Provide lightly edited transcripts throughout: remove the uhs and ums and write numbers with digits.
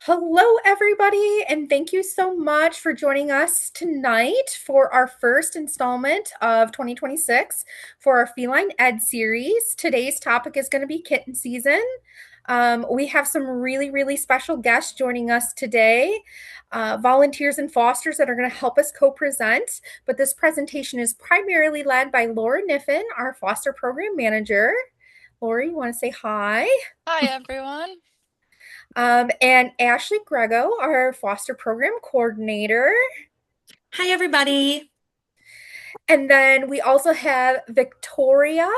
Hello, everybody, and thank you so much for joining us tonight for our first installment of 2026 for our Feline Ed Series. Today's topic is going to be kitten season. We have some really special guests joining us today, volunteers and fosters that are going to help us co-present. But this presentation is primarily led by Laura Kniffen, our foster program manager. Lori, you want to say hi? Hi, everyone. And Ashley Grego, our foster program coordinator. Hi, everybody. And then we also have Victoria.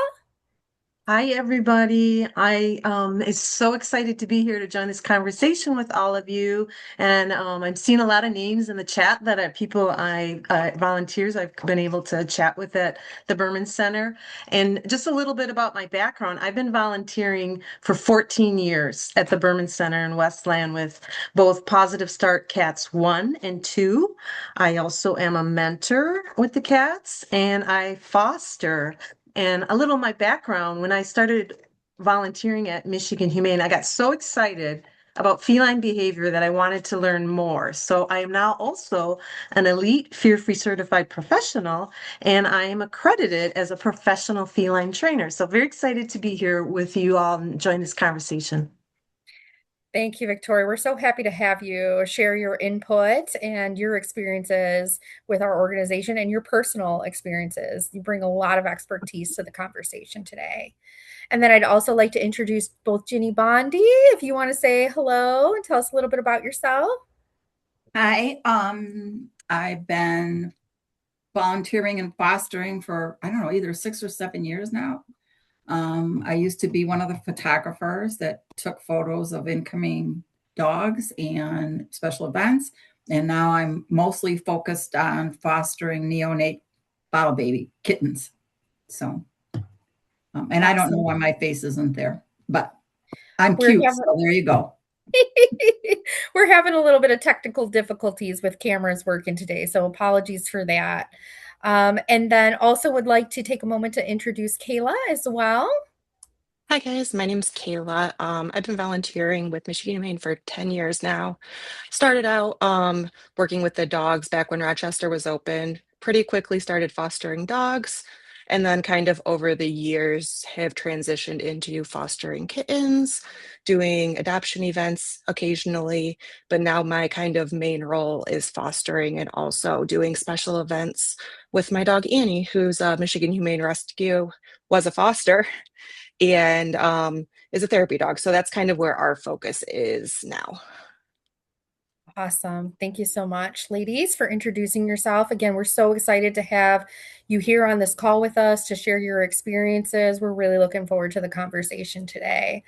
Hi, everybody. I is so excited to be here to join this conversation with all of you. And I'm seeing a lot of names in the chat that are people volunteers I've been able to chat with at the Berman Center. And just a little bit about my background. I've been volunteering for 14 years at the Berman Center in Westland with both Positive Start Cats 1 and 2. I also am a mentor with the cats and I foster. And a little of my background, when I started volunteering at Michigan Humane, I got so excited about feline behavior that I wanted to learn more. So I am now also an elite fear-free certified professional, and I am accredited as a professional feline trainer. So very excited to be here with you all and join this conversation. Thank you, Victoria. We're so happy to have you share your input and your experiences with our organization and your personal experiences. You bring a lot of expertise to the conversation today. And then I'd also like to introduce both Ginnie Bondy, if you want to say hello and tell us a little bit about yourself. Hi, I've been volunteering and fostering for, I don't know, either 6 or 7 years now. I used to be one of the photographers that took photos of incoming dogs and special events. And now I'm mostly focused on fostering neonate bottle baby kittens. So, and I don't know why my face isn't there, but I'm cute. So there you go. We're having a little bit of technical difficulties with cameras working today, so apologies for that. And then also would like to take a moment to introduce Kayla as well. Hi guys, my name's Kayla. I've been volunteering with Michigan Humane for 10 years now. Started out working with the dogs back when Rochester was open. Pretty quickly started fostering dogs, and then kind of over the years have transitioned into fostering kittens, doing adoption events occasionally, but now my kind of main role is fostering and also doing special events with my dog Annie, who's a Michigan Humane Rescue, was a foster and is a therapy dog. So that's kind of where our focus is now. Awesome. Thank you so much, ladies, for introducing yourself. Again, we're so excited to have you here on this call with us to share your experiences. We're really looking forward to the conversation today.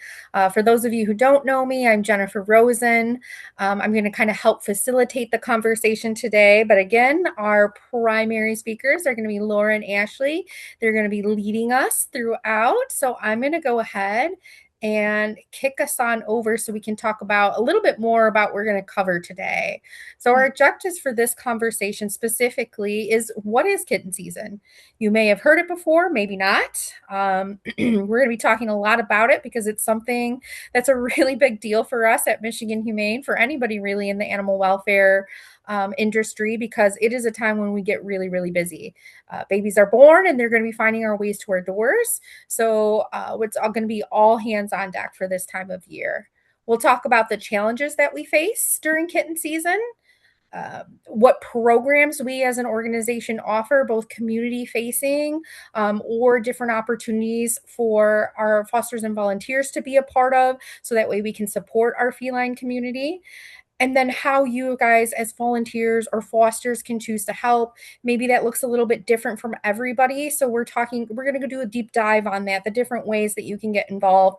For those of you who don't know me, I'm Jennifer Rosen. I'm going to kind of help facilitate the conversation today. But again, our primary speakers are going to be Laura and Ashley. They're going to be leading us throughout. So I'm going to go ahead and kick us on over so we can talk about a little bit more about what we're going to cover today. So our objectives for this conversation specifically is, what is kitten season? You may have heard it before, maybe not. We're going to be talking a lot about it because it's something that's a really big deal for us at Michigan Humane, for anybody really in the animal welfare industry, because it is a time when we get really busy. Babies are born and they're going to be finding our ways to our doors. So it's all going to be all hands on deck for this time of year. We'll talk about the challenges that we face during kitten season, what programs we as an organization offer, both community facing or different opportunities for our fosters and volunteers to be a part of, so that way we can support our feline community. And then how you guys as volunteers or fosters can choose to help. Maybe that looks a little bit different from everybody. So we're going to do a deep dive on that, the different ways that you can get involved.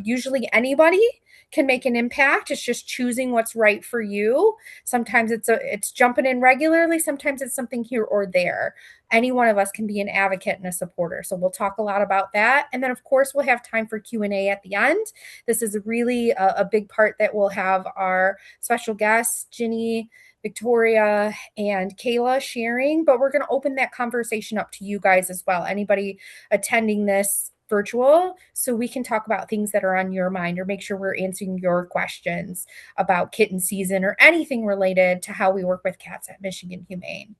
Usually anybody can make an impact. It's just choosing what's right for you. Sometimes it's jumping in regularly. Sometimes it's something here or there. Any one of us can be an advocate and a supporter. So we'll talk a lot about that. And then of course we'll have time for Q&A at the end. This is really a big part that we'll have our special guests, Ginnie, Victoria, and Kayla sharing, but we're going to open that conversation up to you guys as well. Anybody attending this virtual so we can talk about things that are on your mind or make sure we're answering your questions about kitten season or anything related to how we work with cats at Michigan Humane.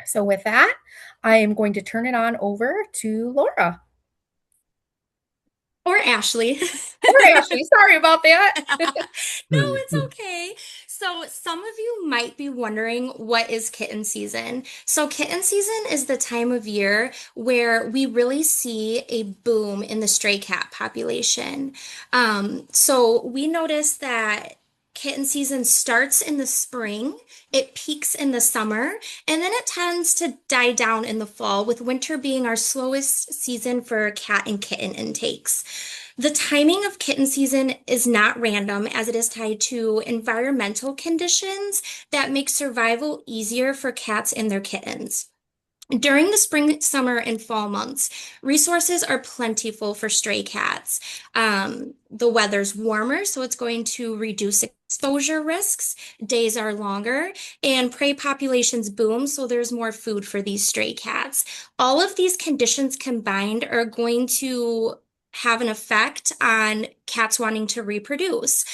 So with that, I am going to turn it on over to Laura. Or Ashley. Or Ashley, sorry about that. No, it's okay. So, some of you might be wondering, what is kitten season? So, kitten season is the time of year where we really see a boom in the stray cat population. So, we notice that kitten season starts in the spring, it peaks in the summer, and then it tends to die down in the fall, with winter being our slowest season for cat and kitten intakes. The timing of kitten season is not random, as it is tied to environmental conditions that make survival easier for cats and their kittens. During the spring, summer, and fall months, resources are plentiful for stray cats. The weather's warmer, so it's going to reduce exposure risks. Days are longer, and prey populations boom, so there's more food for these stray cats. All of these conditions combined are going to have an effect on cats wanting to reproduce.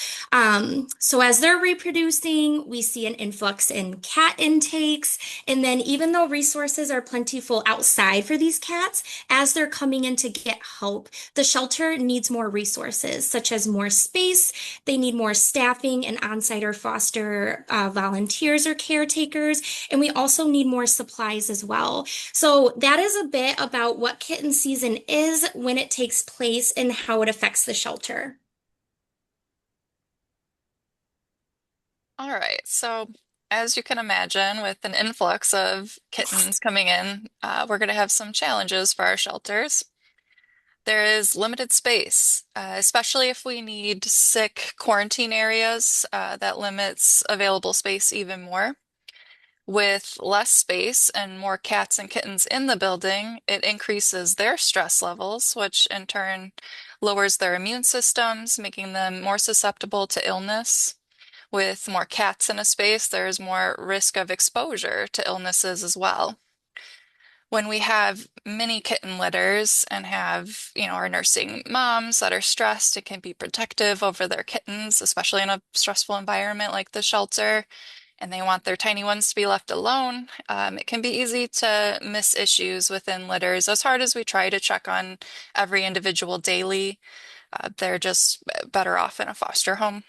So as they're reproducing, we see an influx in cat intakes. And then even though resources are plentiful outside for these cats, as they're coming in to get help, the shelter needs more resources, such as more space. They need more staffing and on-site or foster volunteers or caretakers. And we also need more supplies as well. So that is a bit about what kitten season is, when it takes place, and how it affects the shelter. All right, so as you can imagine, with an influx of kittens coming in, we're going to have some challenges for our shelters. There is limited space, especially if we need sick quarantine areas, that limits available space even more. With less space and more cats and kittens in the building, it increases their stress levels, which in turn lowers their immune systems, making them more susceptible to illness. With more cats in a space, there's more risk of exposure to illnesses as well. When we have many kitten litters and have, our nursing moms that are stressed, it can be protective over their kittens, especially in a stressful environment like the shelter, and they want their tiny ones to be left alone. It can be easy to miss issues within litters. As hard as we try to check on every individual daily, they're just better off in a foster home.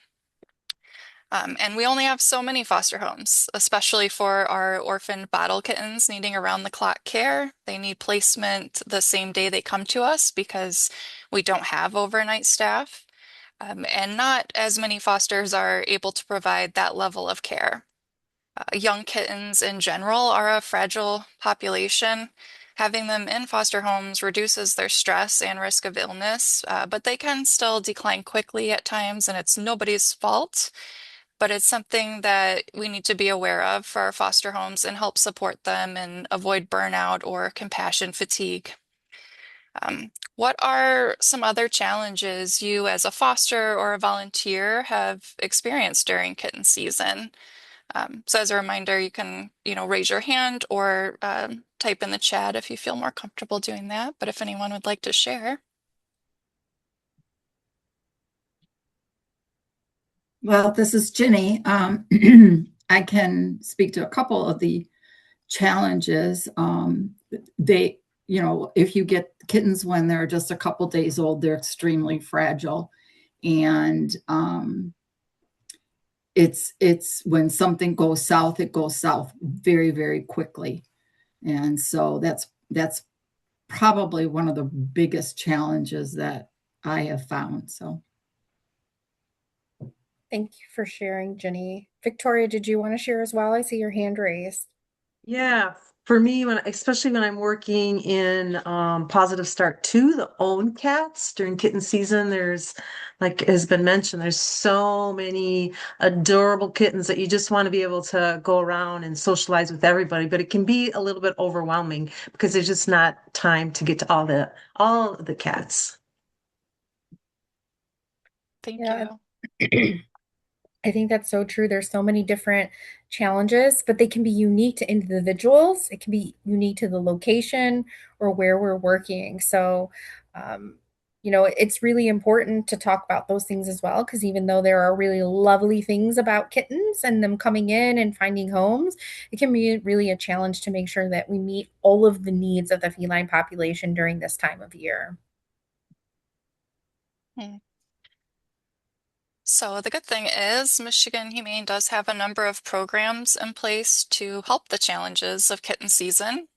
And we only have so many foster homes, especially for our orphaned bottle kittens needing around-the-clock care. They need placement the same day they come to us because we don't have overnight staff. And not as many fosters are able to provide that level of care. Young kittens in general are a fragile population. Having them in foster homes reduces their stress and risk of illness, but they can still decline quickly at times, and it's nobody's fault. But it's something that we need to be aware of for our foster homes and help support them and avoid burnout or compassion fatigue. What are some other challenges you as a foster or a volunteer have experienced during kitten season? So as a reminder, you can, raise your hand or type in the chat if you feel more comfortable doing that. But if anyone would like to share. Well, this is Ginny. I can speak to a couple of the challenges. If you get kittens when they're just a couple days old, they're extremely fragile. And it's when something goes south, it goes south very, very quickly. And so that's probably one of the biggest challenges that I have found. So. Thank you for sharing, Ginny. Victoria, did you want to share as well? I see your hand raised. Yeah, for me, especially when I'm working in Positive Start 2, the own cats during kitten season, there's, like has been mentioned, there's so many adorable kittens that you just want to be able to go around and socialize with everybody, but it can be a little bit overwhelming because there's just not time to get to all of the cats. Thank Yeah. you. I think that's so true. There's so many different challenges, but they can be unique to individuals. It can be unique to the location or where we're working. So Um, it's really important to talk about those things as well, because even though there are really lovely things about kittens and them coming in and finding homes, it can be really a challenge to make sure that we meet all of the needs of the feline population during this time of year. Hmm. So the good thing is Michigan Humane does have a number of programs in place to help the challenges of kitten season.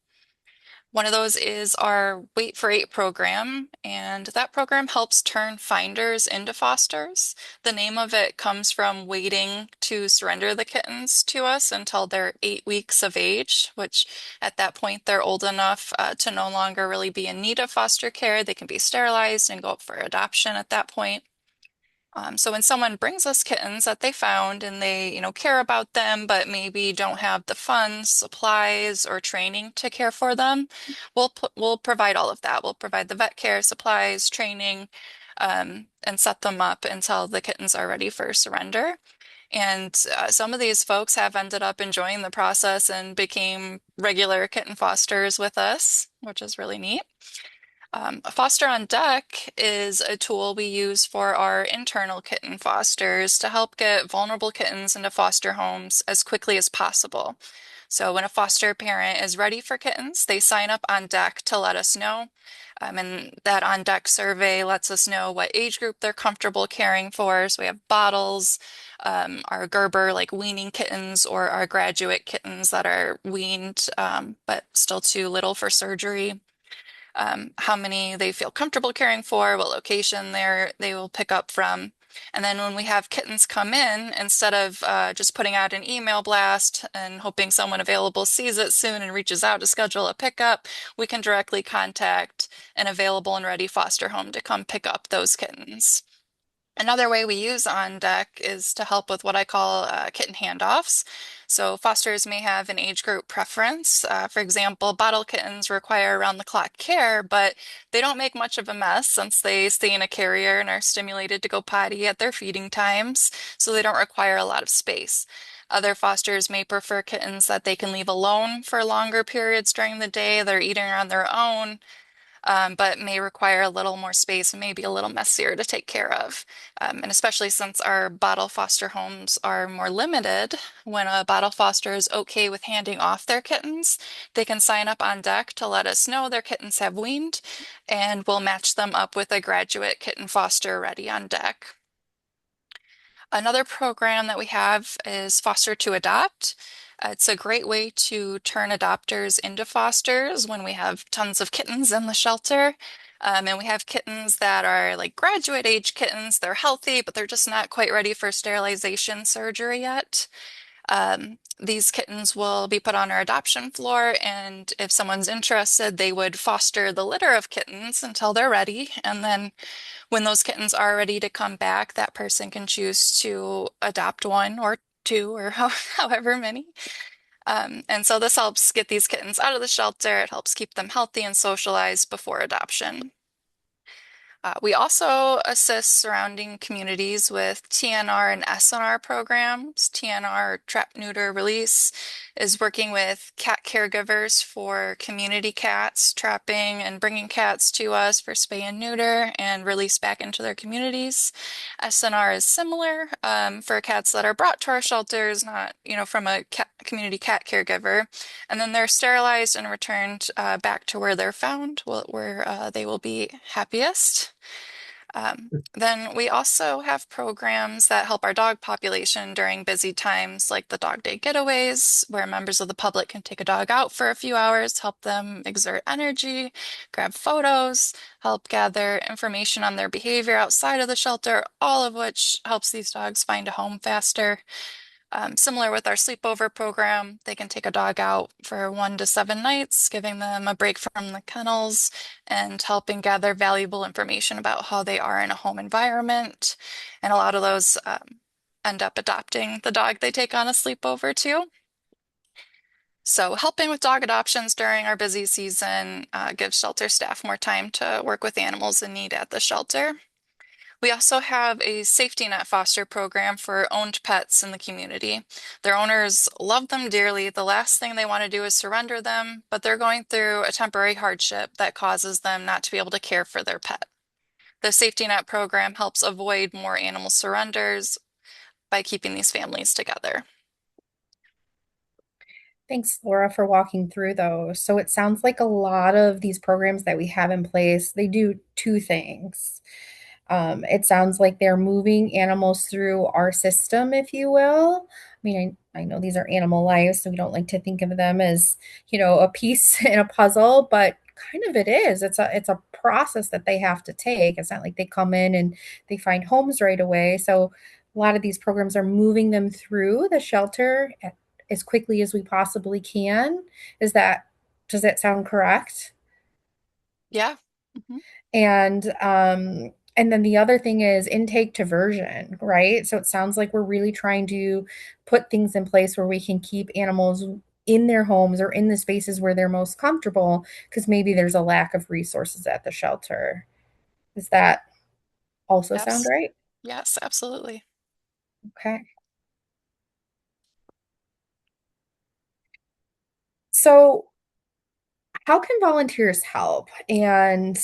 One of those is our Wait for Eight program, and that program helps turn finders into fosters. The name of it comes from waiting to surrender the kittens to us until they're 8 weeks of age, which at that point they're old enough to no longer really be in need of foster care. They can be sterilized and go up for adoption at that point. So when someone brings us kittens that they found and they, care about them, but maybe don't have the funds, supplies, or training to care for them, we'll provide all of that. We'll provide the vet care, supplies, training, and set them up until the kittens are ready for surrender. And some of these folks have ended up enjoying the process and became regular kitten fosters with us, which is really neat. Foster on Deck is a tool we use for our internal kitten fosters to help get vulnerable kittens into foster homes as quickly as possible. So when a foster parent is ready for kittens, they sign up on Deck to let us know. And that on Deck survey lets us know what age group they're comfortable caring for. So we have bottles, our Gerber like weaning kittens, or our graduate kittens that are weaned but still too little for surgery, how many they feel comfortable caring for, what location they will pick up from. And then when we have kittens come in, instead of just putting out an email blast and hoping someone available sees it soon and reaches out to schedule a pickup, we can directly contact an available and ready foster home to come pick up those kittens. Another way we use on Deck is to help with what I call kitten handoffs. So fosters may have an age group preference. For example, bottle kittens require around-the-clock care, but they don't make much of a mess since they stay in a carrier and are stimulated to go potty at their feeding times, so they don't require a lot of space. Other fosters may prefer kittens that they can leave alone for longer periods during the day. They're eating on their own, but may require a little more space and maybe a little messier to take care of. And especially since our bottle foster homes are more limited, when a bottle foster is okay with handing off their kittens, they can sign up on Deck to let us know their kittens have weaned, and we'll match them up with a graduate kitten foster ready on Deck. Another program that we have is Foster to Adopt. It's a great way to turn adopters into fosters when we have tons of kittens in the shelter. And we have kittens that are like graduate age kittens. They're healthy, but they're just not quite ready for sterilization surgery yet. These kittens will be put on our adoption floor, and if someone's interested, they would foster the litter of kittens until they're ready. And then when those kittens are ready to come back, that person can choose to adopt one or two or however many. And so this helps get these kittens out of the shelter. It helps keep them healthy and socialized before adoption. We also assist surrounding communities with TNR and SNR programs. TNR, Trap, Neuter, Release, is working with cat caregivers for community cats, trapping and bringing cats to us for spay and neuter and release back into their communities. SNR is similar for cats that are brought to our shelters, not, from a community cat caregiver. And then they're sterilized and returned back to where they're found, where they will be happiest. Then we also have programs that help our dog population during busy times, like the dog day getaways, where members of the public can take a dog out for a few hours, help them exert energy, grab photos, help gather information on their behavior outside of the shelter, all of which helps these dogs find a home faster. Similar with our sleepover program, they can take a dog out for 1 to 7 nights, giving them a break from the kennels and helping gather valuable information about how they are in a home environment. And a lot of those end up adopting the dog they take on a sleepover too. So helping with dog adoptions during our busy season gives shelter staff more time to work with animals in need at the shelter. We also have a safety net foster program for owned pets in the community. Their owners love them dearly. The last thing they want to do is surrender them, but they're going through a temporary hardship that causes them not to be able to care for their pet. The safety net program helps avoid more animal surrenders by keeping these families together. Thanks, Laura, for walking through those. So it sounds like a lot of these programs that we have in place, they do two things. It sounds like they're moving animals through our system, if you will. I mean, I know these are animal lives, so we don't like to think of them as, a piece in a puzzle, but kind of it is. It's a process that they have to take. It's not like they come in and they find homes right away. So a lot of these programs are moving them through the shelter as quickly as we possibly can. Does that sound correct? Yeah. Mm-hmm. And then the other thing is intake diversion, right? So it sounds like we're really trying to put things in place where we can keep animals in their homes or in the spaces where they're most comfortable because maybe there's a lack of resources at the shelter. Does that also sound Yes. right? Yes, absolutely. Okay. So how can volunteers help and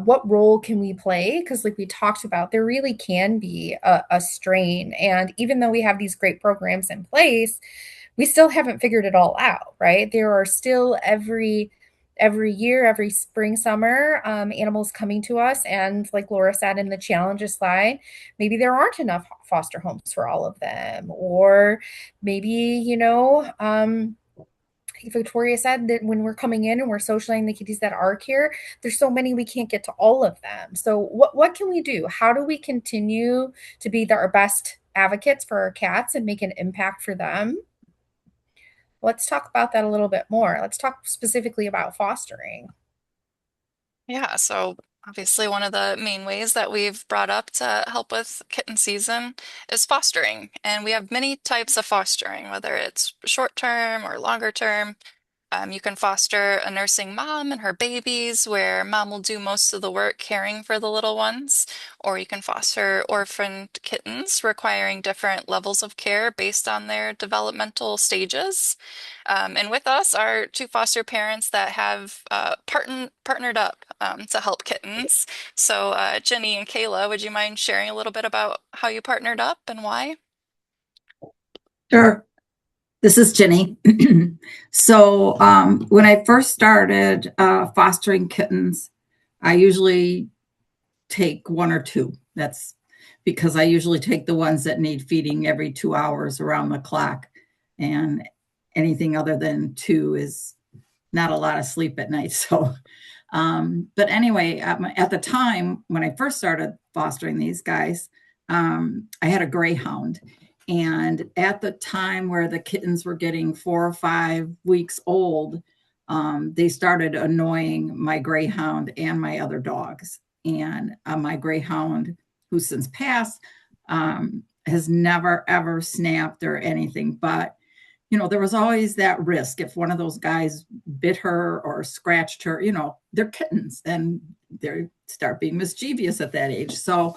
what role can we play? Because, like we talked about, there really can be a strain. And even though we have these great programs in place, we still haven't figured it all out, right? There are still every year, every spring, summer, animals coming to us. And like Laura said in the challenges slide, maybe there aren't enough foster homes for all of them. Or maybe, Victoria said that when we're coming in and we're socializing the kitties that are here, there's so many we can't get to all of them. So what can we do? How do we continue to be our best advocates for our cats and make an impact for them? Let's talk about that a little bit more. Let's talk specifically about fostering. Yeah, so obviously one of the main ways that we've brought up to help with kitten season is fostering. And we have many types of fostering, whether it's short term or longer term. You can foster a nursing mom and her babies, where mom will do most of the work caring for the little ones, or you can foster orphaned kittens requiring different levels of care based on their developmental stages. And with us are two foster parents that have partnered up to help kittens. So, Ginnie and Kayla, would you mind sharing a little bit about how you partnered up and why? Sure. This is Ginny. So when I first started fostering kittens, I usually take one or two. That's because I usually take the ones that need feeding every 2 hours around the clock. And anything other than two is not a lot of sleep at night. So, but anyway, at the time when I first started fostering these guys, I had a greyhound. And at the time where the kittens were getting 4 or 5 weeks old, they started annoying my greyhound and my other dogs. And my greyhound, who's since passed, has never ever snapped or anything. But there was always that risk if one of those guys bit her or scratched her. They're kittens and they start being mischievous at that age. So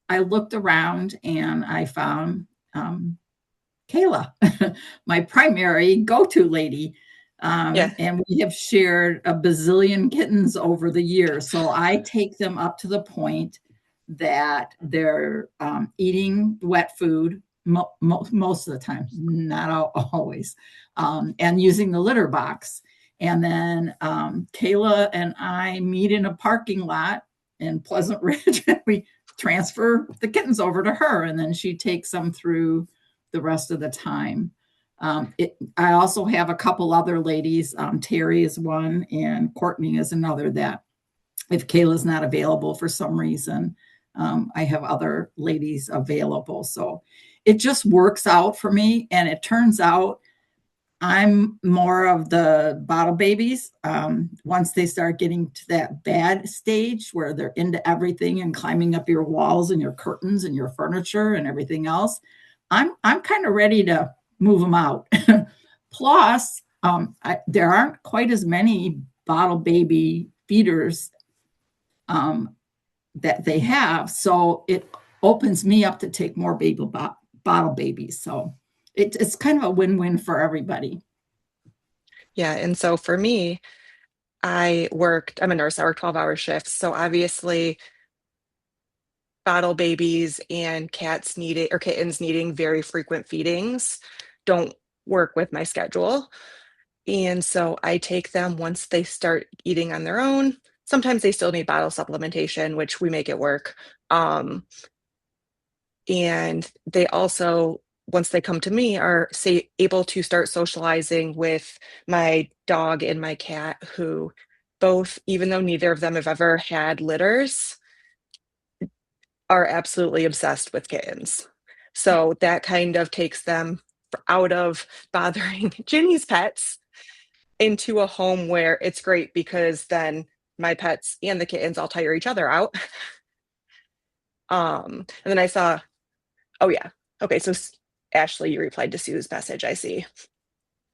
I looked around and I found Kayla, my primary go-to lady. Yeah. And we have shared a bazillion kittens over the years. So I take them up to the point that they're eating wet food most of the time, not always, and using the litter box. And then Kayla and I meet in a parking lot in Pleasant Ridge, and we transfer the kittens over to her, and then she takes them through the rest of the time. I also have a couple other ladies. Terry is one, and Courtney is another. That if Kayla's not available for some reason, I have other ladies available. So it just works out for me. And it turns out I'm more of the bottle babies. Once they start getting to that bad stage where they're into everything and climbing up your walls and your curtains and your furniture and everything else, I'm kind of ready to move them out. Plus, there aren't quite as many bottle baby feeders that they have. So opens me up to take more bottle babies. So it's kind of a win-win for everybody. Yeah, and so for me, I'm a nurse, I work 12-hour shifts. So obviously bottle babies and cats needing or kittens needing very frequent feedings don't work with my schedule. And so I take them once they start eating on their own. Sometimes they still need bottle supplementation, which we make it work. Um, and they also, once they come to me, are say able to start socializing with my dog and my cat, who both, even though neither of them have ever had litters, are absolutely obsessed with kittens. So that kind of takes them out of bothering Ginny's pets into a home where it's great because then my pets and the kittens all tire each other out. And then I saw, oh yeah, okay, so Ashley, you replied to Sue's message. I see.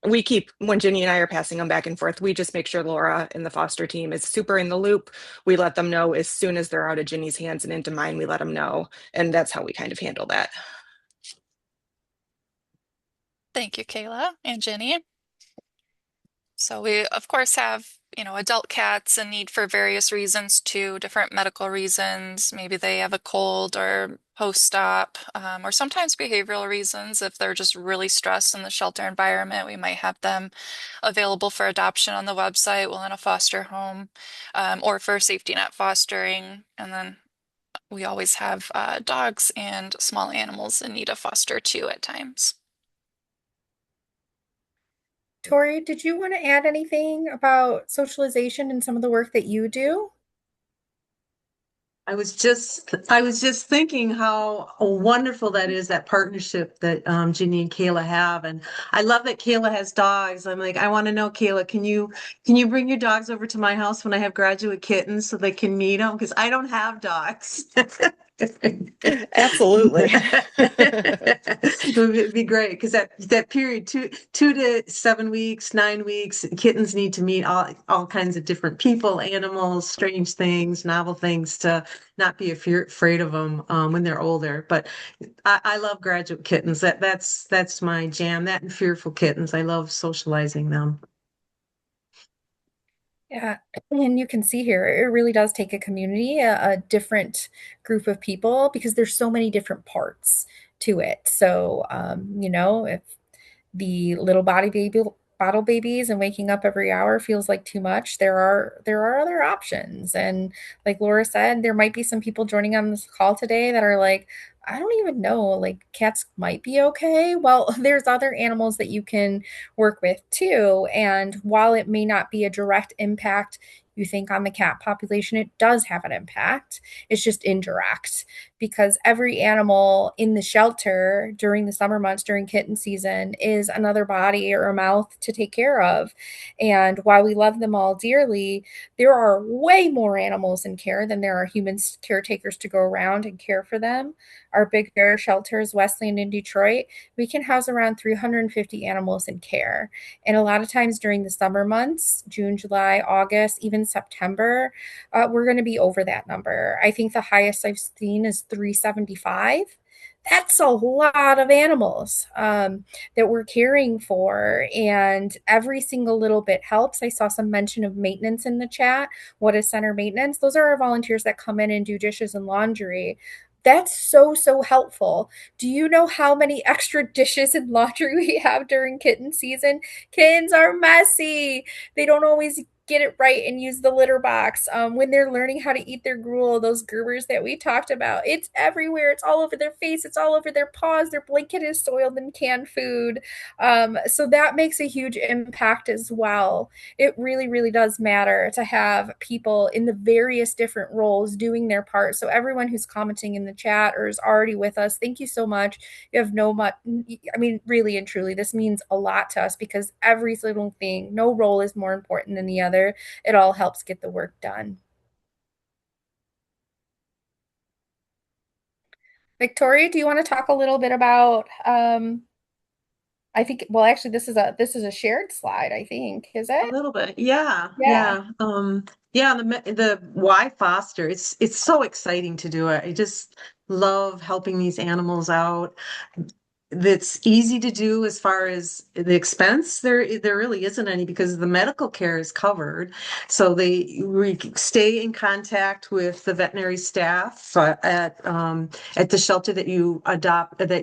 We keep when Ginny and I are passing them back and forth, we just make sure Laura and the foster team is super in the loop. We let them know as soon as they're out of Ginny's hands and into mine, we let them know. And that's how we kind of handle that. Thank you, Kayla and Ginny. So we, of course, have, adult cats in need for various reasons too, different medical reasons. Maybe they have a cold or post-op, or sometimes behavioral reasons. If they're just really stressed in the shelter environment, we might have them available for adoption on the website while in a foster home, or for safety net fostering. And then we always have dogs and small animals in need of foster too at times. Tori, did you want to add anything about socialization and some of the work that you do? I was just thinking how wonderful that is, that partnership that Ginny and Kayla have. And I love that Kayla has dogs. I'm like, I want to know, Kayla, can you bring your dogs over to my house when I have graduate kittens so they can meet them? Because I don't have dogs. Absolutely. It'd be great because that period, two to 7 weeks, 9 weeks, kittens need to meet all kinds of different people, animals, strange things, novel things, to not be afraid of them when they're older. But I love graduate kittens. That's my jam. That and fearful kittens. I love socializing them. Yeah, and you can see here, it really does take a community, a different group of people, because there's so many different parts to it. So, if the little bottle babies and waking up every hour feels like too much, there are other options. And like Laura said, there might be some people joining on this call today that are like, I don't even know, like cats might be okay. Well, there's other animals that you can work with too. And while it may not be a direct impact, you think on the cat population, it does have an impact. It's just indirect because every animal in the shelter during the summer months, during kitten season, is another body or a mouth to take care of. And while we love them all dearly, there are way more animals in care than there are human caretakers to go around and care for them. Our big bear shelters, Westland in Detroit, we can house around 350 animals in care. And a lot of times during the summer months, June, July, August, even September, we're going to be over that number. I think the highest I've seen is 375. That's a lot of animals that we're caring for, and every single little bit helps. I saw some mention of maintenance in the chat. What is center maintenance? Those are our volunteers that come in and do dishes and laundry. That's so, so helpful. Do you know how many extra dishes and laundry we have during kitten season? Kittens are messy. They don't always get it right and use the litter box. When they're learning how to eat their gruel, those Gerbers that we talked about, it's everywhere. It's all over their face. It's all over their paws. Their blanket is soiled in canned food. So that makes a huge impact as well. It really, really does matter to have people in the various different roles doing their part. So everyone who's commenting in the chat or is already with us, thank you so much. You have no much, I mean, really and truly, this means a lot to us because every single thing, no role is more important than the other. It all helps get the work done. Victoria, do you want to talk a little bit about I think, well, actually this is a shared slide, I think, is A it? little bit. Yeah. Yeah. Yeah. Yeah, the why foster. It's so exciting to do it. I just love helping these animals out. That's easy to do as far as the expense. There really isn't any because the medical care is covered. So we stay in contact with the veterinary staff at the shelter that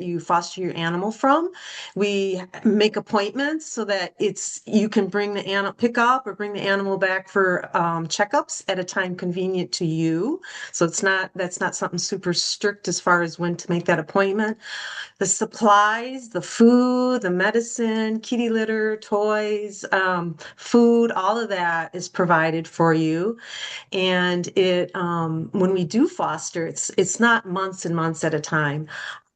you foster your animal from. We make appointments so that you can bring the animal pick up or bring the animal back for checkups at a time convenient to you. So that's not something super strict as far as when to make that appointment. The supplies, the food, the medicine, kitty litter, toys, food, all of that is provided for you. And when we do foster, it's not months and months at a time.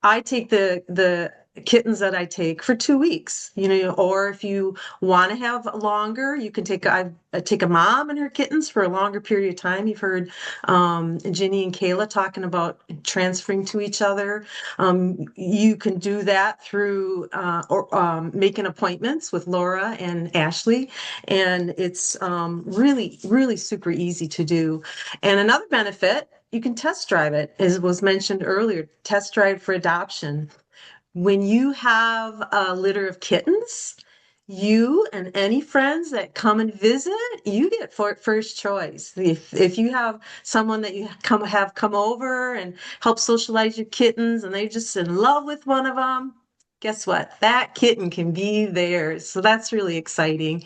I take the kittens that I take for 2 weeks, or if you want to have longer, you can I take a mom and her kittens for a longer period of time. You've heard Ginnie and Kayla talking about transferring to each other. You can do that through or making appointments with Laura and Ashley, and it's really, really super easy to do. And another benefit, you can test drive it, as was mentioned earlier, test drive for adoption. When you have a litter of kittens, you and any friends that come and visit, you get first choice. If you have someone that you have come over and help socialize your kittens and they're just in love with one of them, guess what? That kitten can be theirs. So that's really exciting.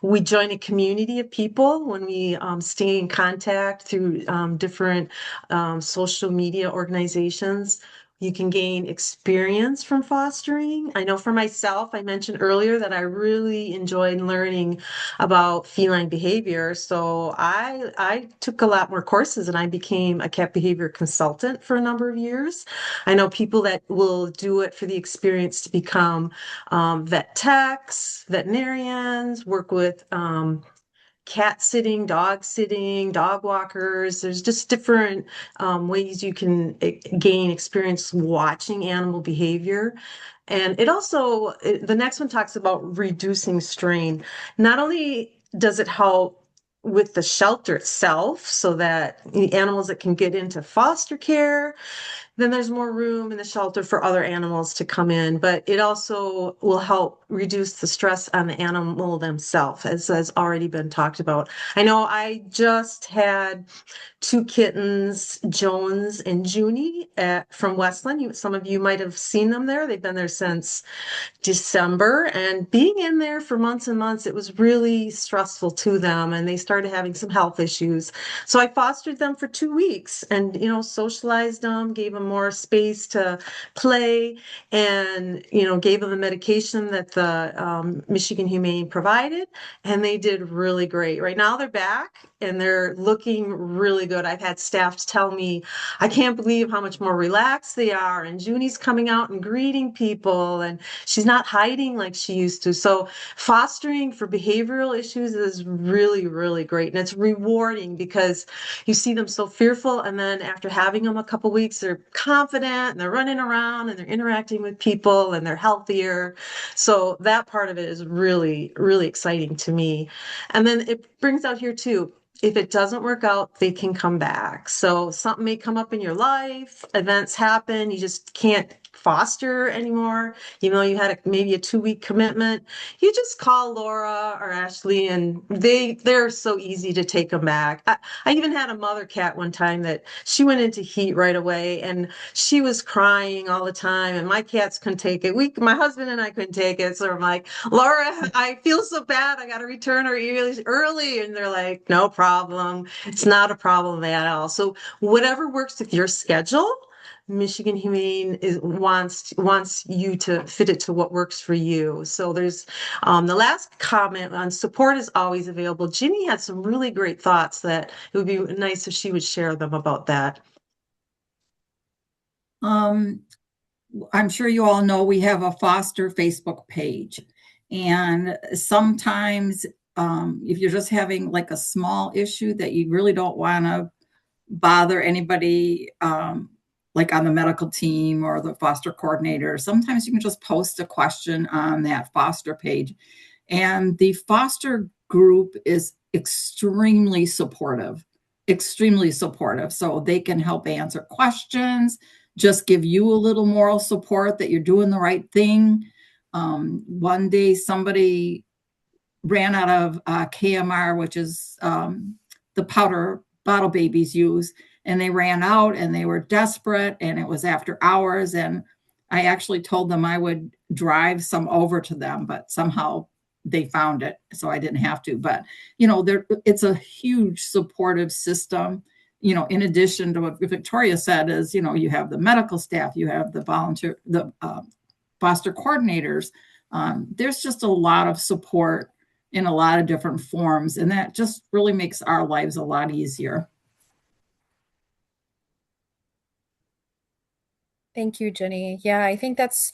We join a community of people when we stay in contact through different social media organizations. You can gain experience from fostering. I know for myself, I mentioned earlier that I really enjoyed learning about feline behavior. So I took a lot more courses and I became a cat behavior consultant for a number of years. I know people that will do it for the experience to become vet techs, veterinarians, work with cat sitting, dog walkers. There's just different ways you can gain experience watching animal behavior. And the next one talks about reducing strain. Not only does it help with the shelter itself so that the animals that can get into foster care, then there's more room in the shelter for other animals to come in, but it also will help reduce the stress on the animal themselves, as has already been talked about. I know I just had two kittens, Jones and Junie, from Westland. Some of you might have seen them there. They've been there since December, and being in there for months and months, it was really stressful to them, and they started having some health issues. So I fostered them for 2 weeks and, socialized them, gave them more space to play, and, gave them the medication that the Michigan Humane provided, and they did really great. Right now they're back and they're looking really good. I've had staff tell me, I can't believe how much more relaxed they are. And Junie's coming out and greeting people, and she's not hiding like she used to. So fostering for behavioral issues is really, really great. And it's rewarding because you see them so fearful. And then after having them a couple weeks, they're confident and they're running around and they're interacting with people and they're healthier. So that part of it is really, really exciting to me. And then it brings out here too, if it doesn't work out, they can come back. So something may come up in your life, events happen, you just can't foster anymore, even though you had maybe a 2-week commitment. You just call Laura or Ashley, and they're so easy to take them back. I even had a mother cat one time that she went into heat right away, and she was crying all the time, and my cats couldn't take it. My husband and I couldn't take it, so I'm like, Laura, I feel so bad. I got to return her early, and they're like, no problem. It's not a problem at all. So whatever works with your schedule. Michigan Humane wants you to fit it to what works for you. So there's the last comment on support is always available. Ginny had some really great thoughts that it would be nice if she would share them about that. I'm sure you all know we have a foster Facebook page. And sometimes if you're just having like a small issue that you really don't want to bother anybody like on the medical team or the foster coordinator, sometimes you can just post a question on that foster page. And the foster group is extremely supportive, extremely supportive. So they can help answer questions, just give you a little moral support that you're doing the right thing. One day somebody ran out of KMR, which is the powder bottle babies use, and they ran out and they were desperate, and it was after hours. And I actually told them I would drive some over to them, but somehow they found it, so I didn't have to. But it's a huge supportive system. In addition to what Victoria said, is you have the medical staff, you have the volunteer, the foster coordinators. There's just a lot of support in a lot of different forms, and that just really makes our lives a lot easier. Thank you, Jenny. Yeah, I think that's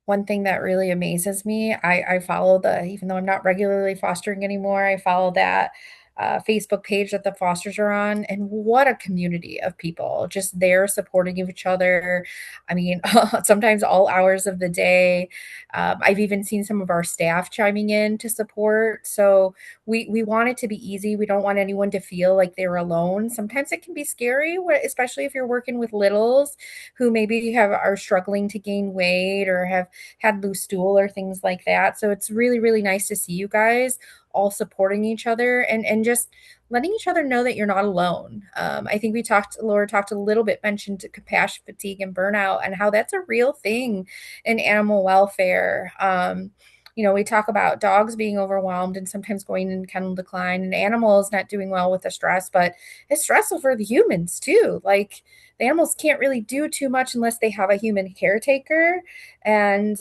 one thing that really amazes me. I follow even though I'm not regularly fostering anymore, I follow that Facebook page that the fosters are on, and what a community of people just there supporting each other. I mean, sometimes all hours of the day. I've even seen some of our staff chiming in to support. So we want it to be easy. We don't want anyone to feel like they're alone. Sometimes it can be scary, especially if you're working with littles who maybe are struggling to gain weight or have had loose stool or things like that. So it's really, really nice to see you guys all supporting each other and just letting each other know that you're not alone. I think Laura talked a little bit, mentioned compassion fatigue and burnout and how that's a real thing in animal welfare. We talk about dogs being overwhelmed and sometimes going in kennel decline, and animals not doing well with the stress, but it's stressful for the humans too. Like the animals can't really do too much unless they have a human caretaker. And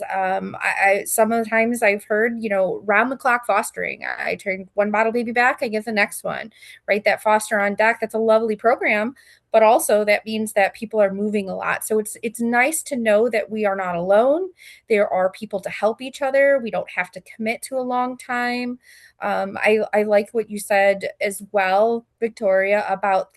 sometimes I've heard, round the clock fostering. I turn one bottle baby back, I get the next one, right? That foster on deck. That's a lovely program, but also that means that people are moving a lot. So it's nice to know that we are not alone. There are people to help each other. We don't have to commit to a long time. I like what you said as well, Victoria, about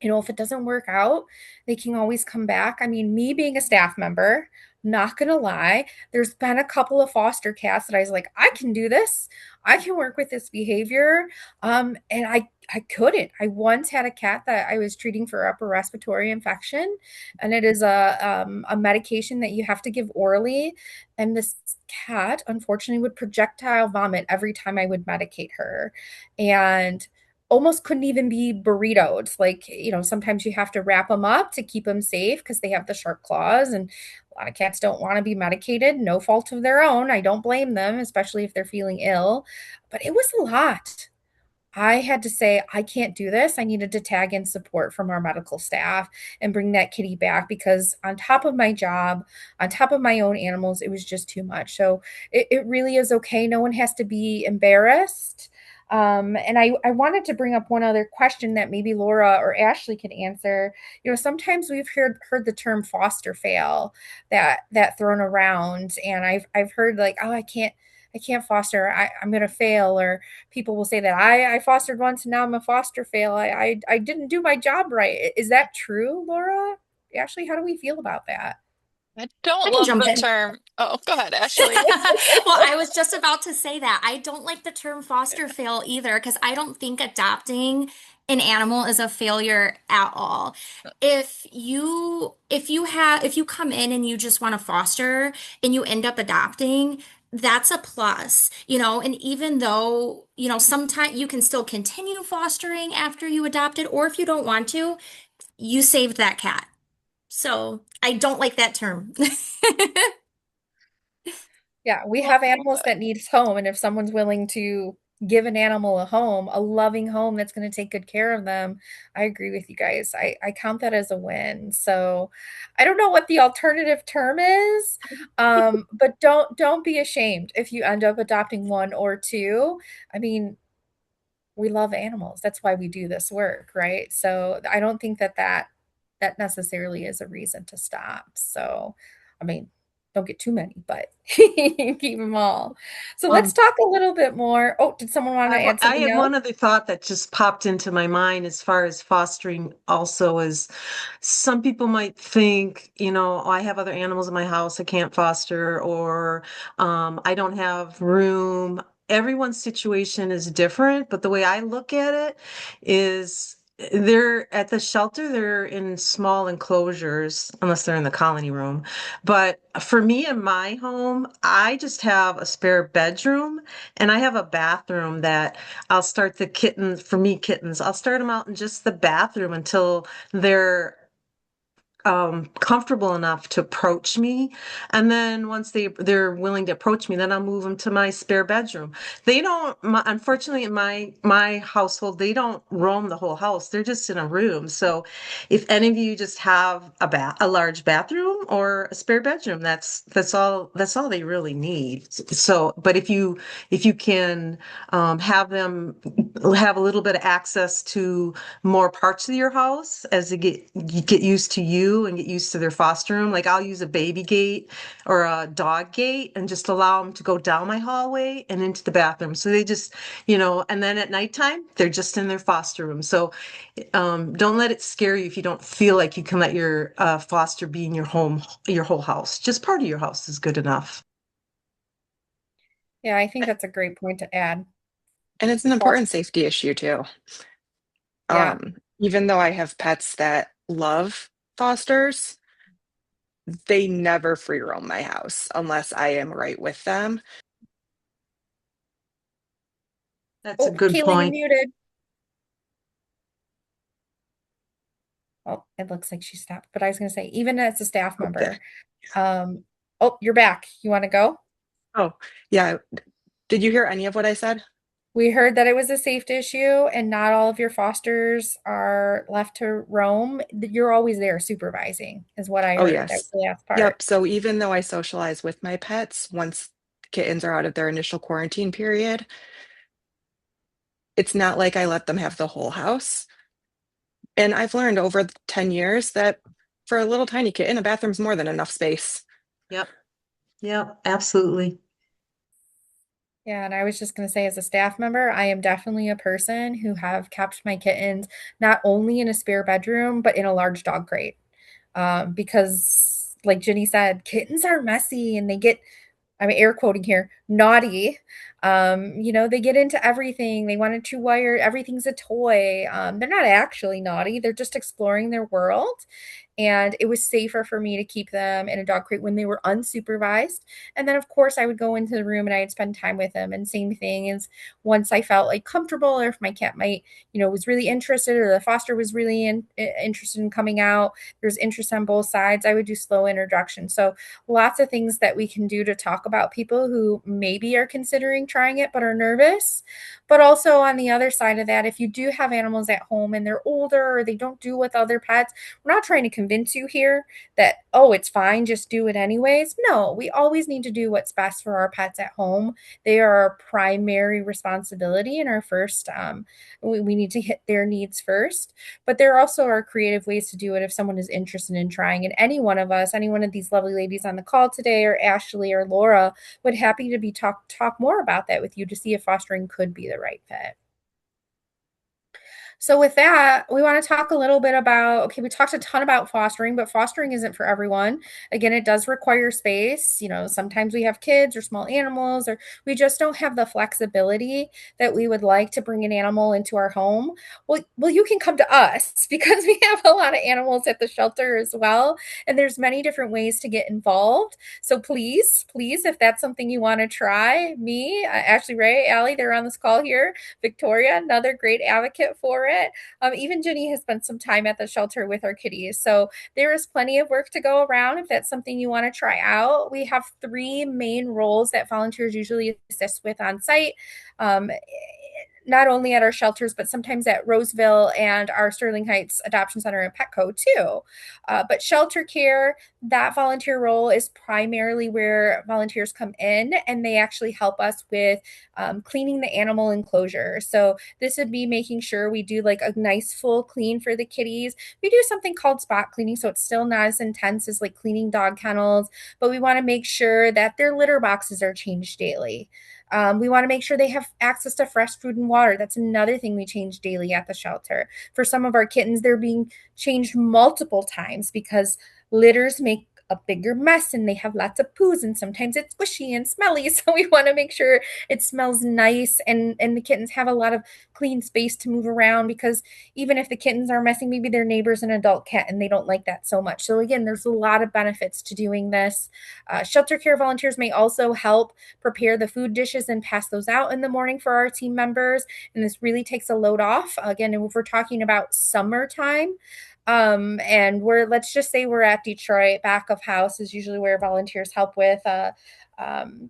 if it doesn't work out, they can always come back. I mean, me being a staff member, not gonna lie, there's been a couple of foster cats that I was like, I can do this. I can work with this behavior. And I couldn't. I once had a cat that I was treating for upper respiratory infection, and it is a medication that you have to give orally. And this cat, unfortunately, would projectile vomit every time I would medicate her. And almost couldn't even be burritoed. Like, sometimes you have to wrap them up to keep them safe because they have the sharp claws. And a lot of cats don't want to be medicated, no fault of their own. I don't blame them, especially if they're feeling ill. But it was a lot. I had to say, I can't do this. I needed to tag in support from our medical staff and bring that kitty back because, on top of my job, on top of my own animals, it was just too much. So it really is okay. No one has to be embarrassed. And I wanted to bring up one other question that maybe Laura or Ashley could answer. Sometimes we've heard the term foster fail that thrown around, and I've heard like, oh, I can't foster. I'm going to fail. Or people will say that I fostered once and now I'm a foster fail. I didn't do my job right. Is that true, Laura? Ashley, how do we feel about that? I don't I can love jump the in. term. Oh, go ahead, Ashley. Well, I was just about to say that. I don't like the term foster fail either because I don't think adopting an animal is a failure at all. If you come in and you just want to foster and you end up adopting, that's a plus, and even though, sometimes you can still continue fostering after you adopted, or if you don't want to, you saved that cat. So I don't like that term. Yeah, we Well, have animals that need home, and if someone's willing to give an animal a home, a loving home that's going to take good care of them, I agree with you guys. I count that as a win. So I don't know what the alternative term is, but don't be ashamed if you end up adopting one or two. I mean, we love animals. That's why we do this work, right? So I don't think that necessarily is a reason to stop. So, I mean, don't get too many, but keep them all. So let's Um, talk a little bit more. Oh, did someone want to add I something had else? one other thought that just popped into my mind as far as fostering also is some people might think, "Oh, I have other animals in my house, I can't foster, or I don't have room." everyone's situation is different, but the way I look at it is they're at the shelter, they're in small enclosures, unless they're in the colony room. But for me in my home, I just have a spare bedroom and I have a bathroom that I'll start the kittens, for me, kittens, I'll start them out in just the bathroom until they're comfortable enough to approach me. And then once they're willing to approach me, then I'll move them to my spare bedroom. They don't, unfortunately, in my household, they don't roam the whole house. They're just in a room. So if any of you just have a large bathroom or a spare bedroom, that's all they really need. So, but if you can have them have a little bit of access to more parts of your house as they get used to you and get used to their foster room. Like I'll use a baby gate or a dog gate and just allow them to go down my hallway and into the bathroom. So they just, and then at nighttime, they're just in their foster room. So don't let it scare you if you don't feel like you can let your foster be in your home, your whole house. Just part of your house is good enough. Yeah, I think that's a great point to add. And it's an Well, important safety issue too. yeah. Even though I have pets that love fosters, they never free roam my house unless I am right with them. That's a Oh, good Kayla, you're point. muted. Oh, it looks like she stopped. But I was going to say, even as a staff Okay. member, um, oh, you're back. You want to go? Oh, yeah. Did you hear any of what I said? We heard that it was a safety issue and not all of your fosters are left to roam. You're always there supervising, is what I Oh, heard. That was yes. the last part. Yep. So even though I socialize with my pets, once kittens are out of their initial quarantine period, it's not like I let them have the whole house. And I've learned over 10 years that for a little tiny kitten, a bathroom's more than enough space. Yep. Yep. Absolutely. Yeah, and I was just going to say, as a staff member, I am definitely a person who have kept my kittens not only in a spare bedroom, but in a large dog crate. Because, like Ginny said, kittens are messy and they get, I'm air quoting here, naughty. They get into everything. They want to wire, everything's a toy. They're not actually naughty, they're just exploring their world. And it was safer for me to keep them in a dog crate when they were unsupervised. And then, of course, I would go into the room and I'd spend time with them. And same thing is once I felt like comfortable, or if my cat was really interested, or the foster was really interested in coming out, there's interest on both sides, I would do slow introduction. So lots of things that we can do to talk about people who maybe are considering trying it but are nervous. But also on the other side of that, if you do have animals at home and they're older or they don't do with other pets, we're not trying to convince you here that, oh, it's fine, just do it anyways. No, we always need to do what's best for our pets at home. They are our primary responsibility and our first, we need to hit their needs first. But there also are creative ways to do it if someone is interested in trying. And any one of us, any one of these lovely ladies on the call today, or Ashley or Laura, would happy to be talk more about that with you to see if fostering could be the right fit. So, with that, we want to talk a little bit about, okay, we talked a ton about fostering, but fostering isn't for everyone. Again, it does require space. Sometimes we have kids or small animals, or we just don't have the flexibility that we would like to bring an animal into our home. Well, you can come to us because we have a lot of animals at the shelter as well. And there's many different ways to get involved. So please, if that's something you want to try, me, Ashley Ray, Allie, they're on this call here. Victoria, another great advocate for it. Even Ginny has spent some time at the shelter with our kitties. So there is plenty of work to go around if that's something you want to try out. We have three main roles that volunteers usually assist with on site. Um, not only at our shelters, but sometimes at Roseville and our Sterling Heights Adoption Center and Petco too. But shelter care, that volunteer role is primarily where volunteers come in and they actually help us with cleaning the animal enclosure. So this would be making sure we do like a nice full clean for the kitties. We do something called spot cleaning, so it's still not as intense as like cleaning dog kennels, but we want to make sure that their litter boxes are changed daily. We want to make sure they have access to fresh food and water. That's another thing we change daily at the shelter. For some of our kittens, they're being changed multiple times because litters make a bigger mess and they have lots of poos and sometimes it's squishy and smelly. So we want to make sure it smells nice and the kittens have a lot of clean space to move around because even if the kittens are messy, maybe their neighbor's an adult cat and they don't like that so much. So again, there's a lot of benefits to doing this. Shelter care volunteers may also help prepare the food dishes and pass those out in the morning for our team members. And this really takes a load off. Again, if we're talking about summertime, and let's just say we're at Detroit, back of house is usually where volunteers help with um,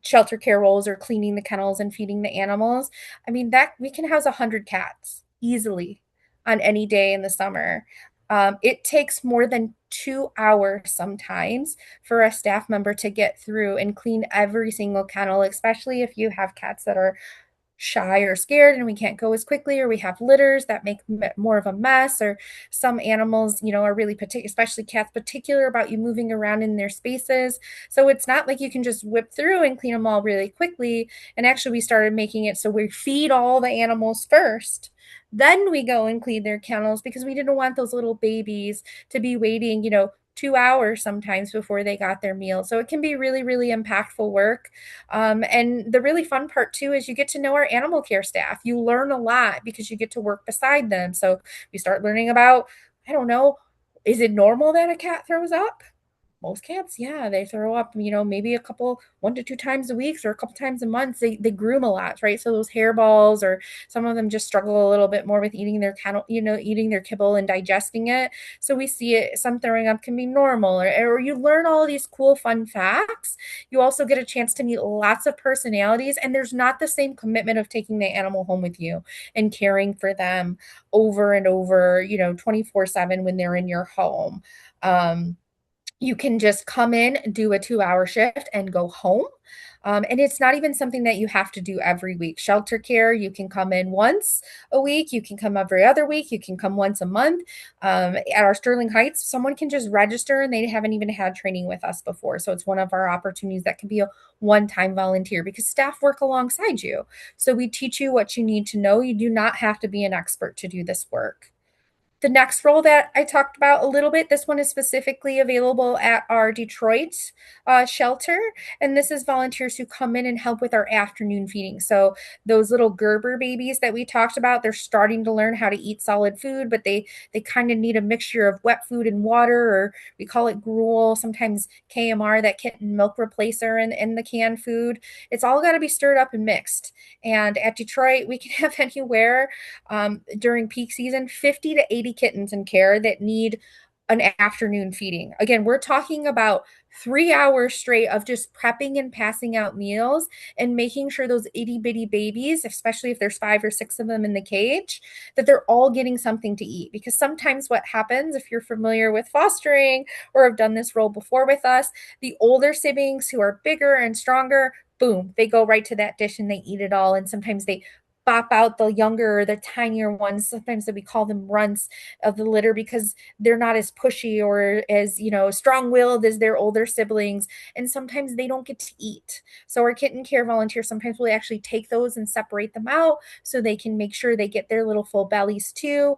shelter care roles or cleaning the kennels and feeding the animals. I mean, that we can house 100 cats easily on any day in the summer. It takes more than 2 hours sometimes for a staff member to get through and clean every single kennel, especially if you have cats that are shy or scared and we can't go as quickly, or we have litters that make more of a mess, or some animals, are really particular, especially cats, particular about you moving around in their spaces. So it's not like you can just whip through and clean them all really quickly. And actually we started making it so we feed all the animals first, then we go and clean their kennels, because we didn't want those little babies to be waiting 2 hours sometimes before they got their meal. So it can be really, really impactful work. And the really fun part too is you get to know our animal care staff. You learn a lot because you get to work beside them. So we start learning about, I don't know, is it normal that a cat throws up? Most cats, yeah, they throw up, maybe 1 to 2 times a week or a couple times a month. They groom a lot, right? So those hairballs, or some of them just struggle a little bit more with eating their kennel, eating their kibble and digesting it. So we see it, some throwing up can be normal, or you learn all these cool, fun facts. You also get a chance to meet lots of personalities, and there's not the same commitment of taking the animal home with you and caring for them over and over, 24/7 when they're in your home. You can just come in, do a 2 hour shift, and go home. And it's not even something that you have to do every week. Shelter care, you can come in once a week, you can come every other week, you can come once a month. At our Sterling Heights, someone can just register and they haven't even had training with us before. So it's one of our opportunities that can be a one-time volunteer, because staff work alongside you. So we teach you what you need to know. You do not have to be an expert to do this work. The next role that I talked about a little bit, this one is specifically available at our Detroit shelter. And this is volunteers who come in and help with our afternoon feeding. So those little Gerber babies that we talked about, they're starting to learn how to eat solid food, but they kind of need a mixture of wet food and water, or we call it gruel, sometimes KMR, that kitten milk replacer in the canned food. It's all got to be stirred up and mixed. And at Detroit, we can have anywhere during peak season, 50 to 80 kittens in care that need an afternoon feeding. Again, we're talking about 3 hours straight of just prepping and passing out meals and making sure those itty bitty babies, especially if there's 5 or 6 of them in the cage, that they're all getting something to eat. Because sometimes what happens, if you're familiar with fostering or have done this role before with us, the older siblings who are bigger and stronger, boom, they go right to that dish and they eat it all. And sometimes they bop out the younger, the tinier ones, sometimes that we call them runts of the litter, because they're not as pushy or as strong-willed as their older siblings, and sometimes they don't get to eat. So our kitten care volunteers sometimes will actually take those and separate them out so they can make sure they get their little full bellies too.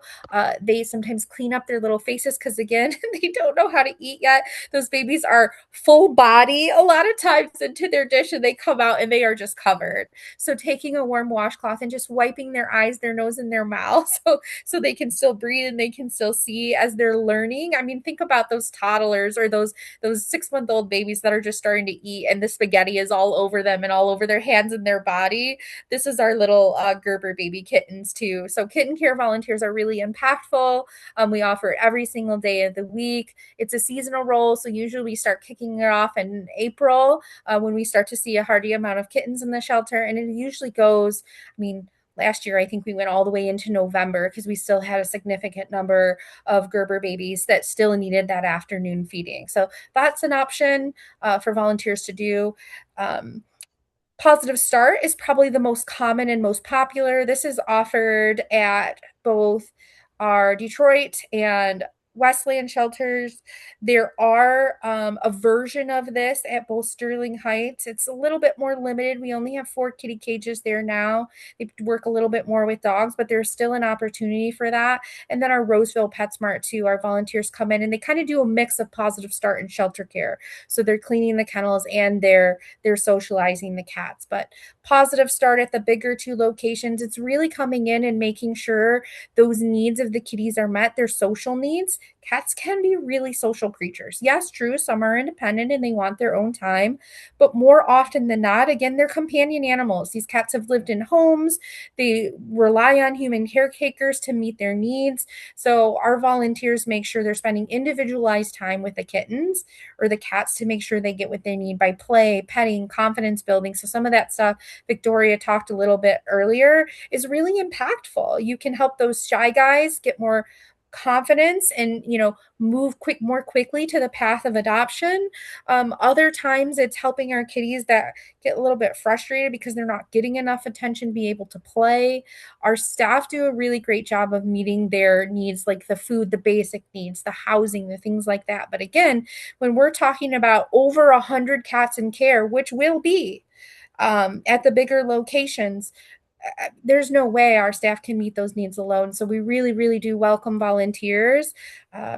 They sometimes clean up their little faces because, again, they don't know how to eat yet. Those babies are full body a lot of times into their dish, and they come out and they are just covered. So taking a warm washcloth and just wiping their eyes, their nose, and their mouth so they can still breathe and they can still see as they're learning. I mean, think about those toddlers or those 6-month-old babies that are just starting to eat and the spaghetti is all over them and all over their hands and their body. This is our little Gerber baby kittens too. So kitten care volunteers are really impactful. We offer it every single day of the week. It's a seasonal role, so usually we start kicking it off in April when we start to see a hearty amount of kittens in the shelter, and it usually goes, I mean, last year, I think we went all the way into November because we still had a significant number of Gerber babies that still needed that afternoon feeding. So that's an option for volunteers to do. Positive Start is probably the most common and most popular. This is offered at both our Detroit and Westland shelters. There are a version of this at both Sterling Heights. It's a little bit more limited. We only have 4 kitty cages there now. They work a little bit more with dogs, but there's still an opportunity for that. And then our Roseville PetSmart too. Our volunteers come in and they kind of do a mix of positive start and shelter care. So they're cleaning the kennels and they're socializing the cats. But positive start at the bigger 2 locations, it's really coming in and making sure those needs of the kitties are met, their social needs. Cats can be really social creatures. Yes, true, some are independent and they want their own time, but more often than not, again, they're companion animals. These cats have lived in homes, they rely on human caretakers to meet their needs. So our volunteers make sure they're spending individualized time with the kittens or the cats to make sure they get what they need by play, petting, confidence building. So some of that stuff Victoria talked a little bit earlier is really impactful. You can help those shy guys get more confidence and move more quickly to the path of adoption. Other times it's helping our kitties that get a little bit frustrated because they're not getting enough attention be able to play. Our staff do a really great job of meeting their needs, like the food, the basic needs, the housing, the things like that. But again, when we're talking about over 100 cats in care, which will be at the bigger locations, there's no way our staff can meet those needs alone. So we really, really do welcome volunteers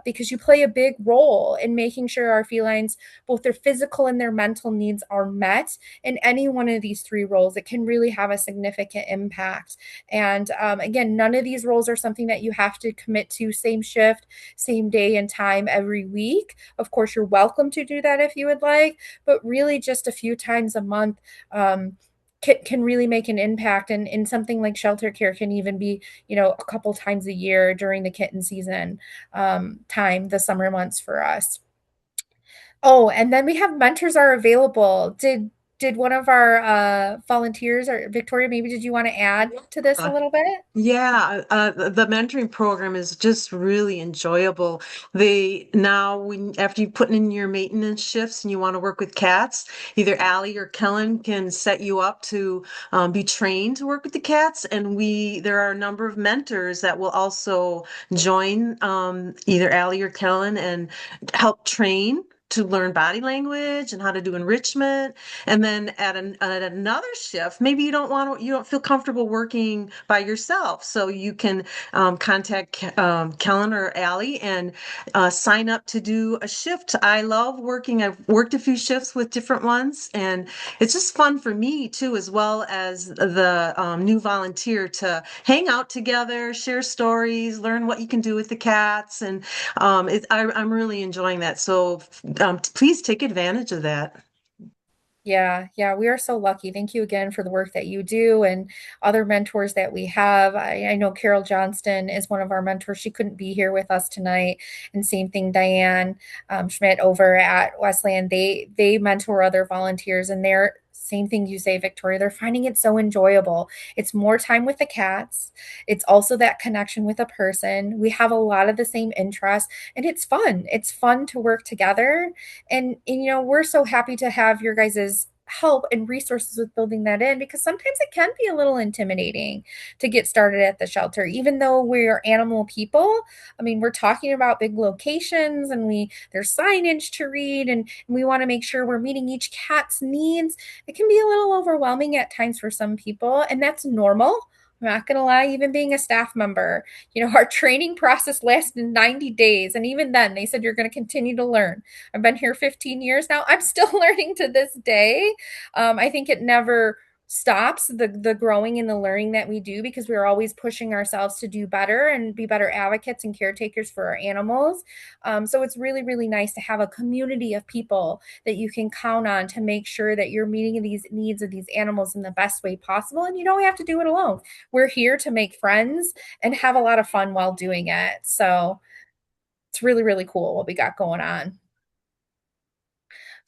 because you play a big role in making sure our felines, both their physical and their mental needs, are met in any one of these 3 roles. It can really have a significant impact. And again, none of these roles are something that you have to commit to same shift, same day and time every week. Of course, you're welcome to do that if you would like, but really just a few times a month. Can really make an impact, and in something like shelter care can even be a couple times a year during the kitten season time, the summer months for us. Oh, and then we have mentors are available. Did one of our volunteers, or Victoria, maybe did you want to add to this a little bit? Yeah, the mentoring program is just really enjoyable. They now, when after you put in your maintenance shifts and you want to work with cats, either Allie or Kellen can set you up to be trained to work with the cats. And there are a number of mentors that will also join either Allie or Kellen and help train to learn body language and how to do enrichment. And then at another shift, maybe you don't feel comfortable working by yourself. So you can contact Kellen or Allie and sign up to do a shift. I love working. I've worked a few shifts with different ones, and it's just fun for me too, as well as the new volunteer to hang out together, share stories, learn what you can do with the cats. And I'm really enjoying that. So please take advantage of that. Yeah, yeah, we are so lucky. Thank you again for the work that you do and other mentors that we have. I know Carol Johnston is one of our mentors. She couldn't be here with us tonight. And same thing, Diane Schmidt over at Westland. They mentor other volunteers, and they're same thing you say, Victoria. They're finding it so enjoyable. It's more time with the cats. It's also that connection with a person. We have a lot of the same interests, and it's fun. It's fun to work together, and we're so happy to have your guys's help and resources with building that in, because sometimes it can be a little intimidating to get started at the shelter, even though we're animal people. I mean, we're talking about big locations, and there's signage to read, and we want to make sure we're meeting each cat's needs. It can be a little overwhelming at times for some people, and that's normal. I'm not going to lie, even being a staff member, our training process lasted 90 days. And even then, they said, you're going to continue to learn. I've been here 15 years now. I'm still learning to this day. I think it never stops the growing and the learning that we do, because we're always pushing ourselves to do better and be better advocates and caretakers for our animals. So it's really, really nice to have a community of people that you can count on to make sure that you're meeting these needs of these animals in the best way possible. And you don't have to do it alone. We're here to make friends and have a lot of fun while doing it. So it's really, really cool what we got going on.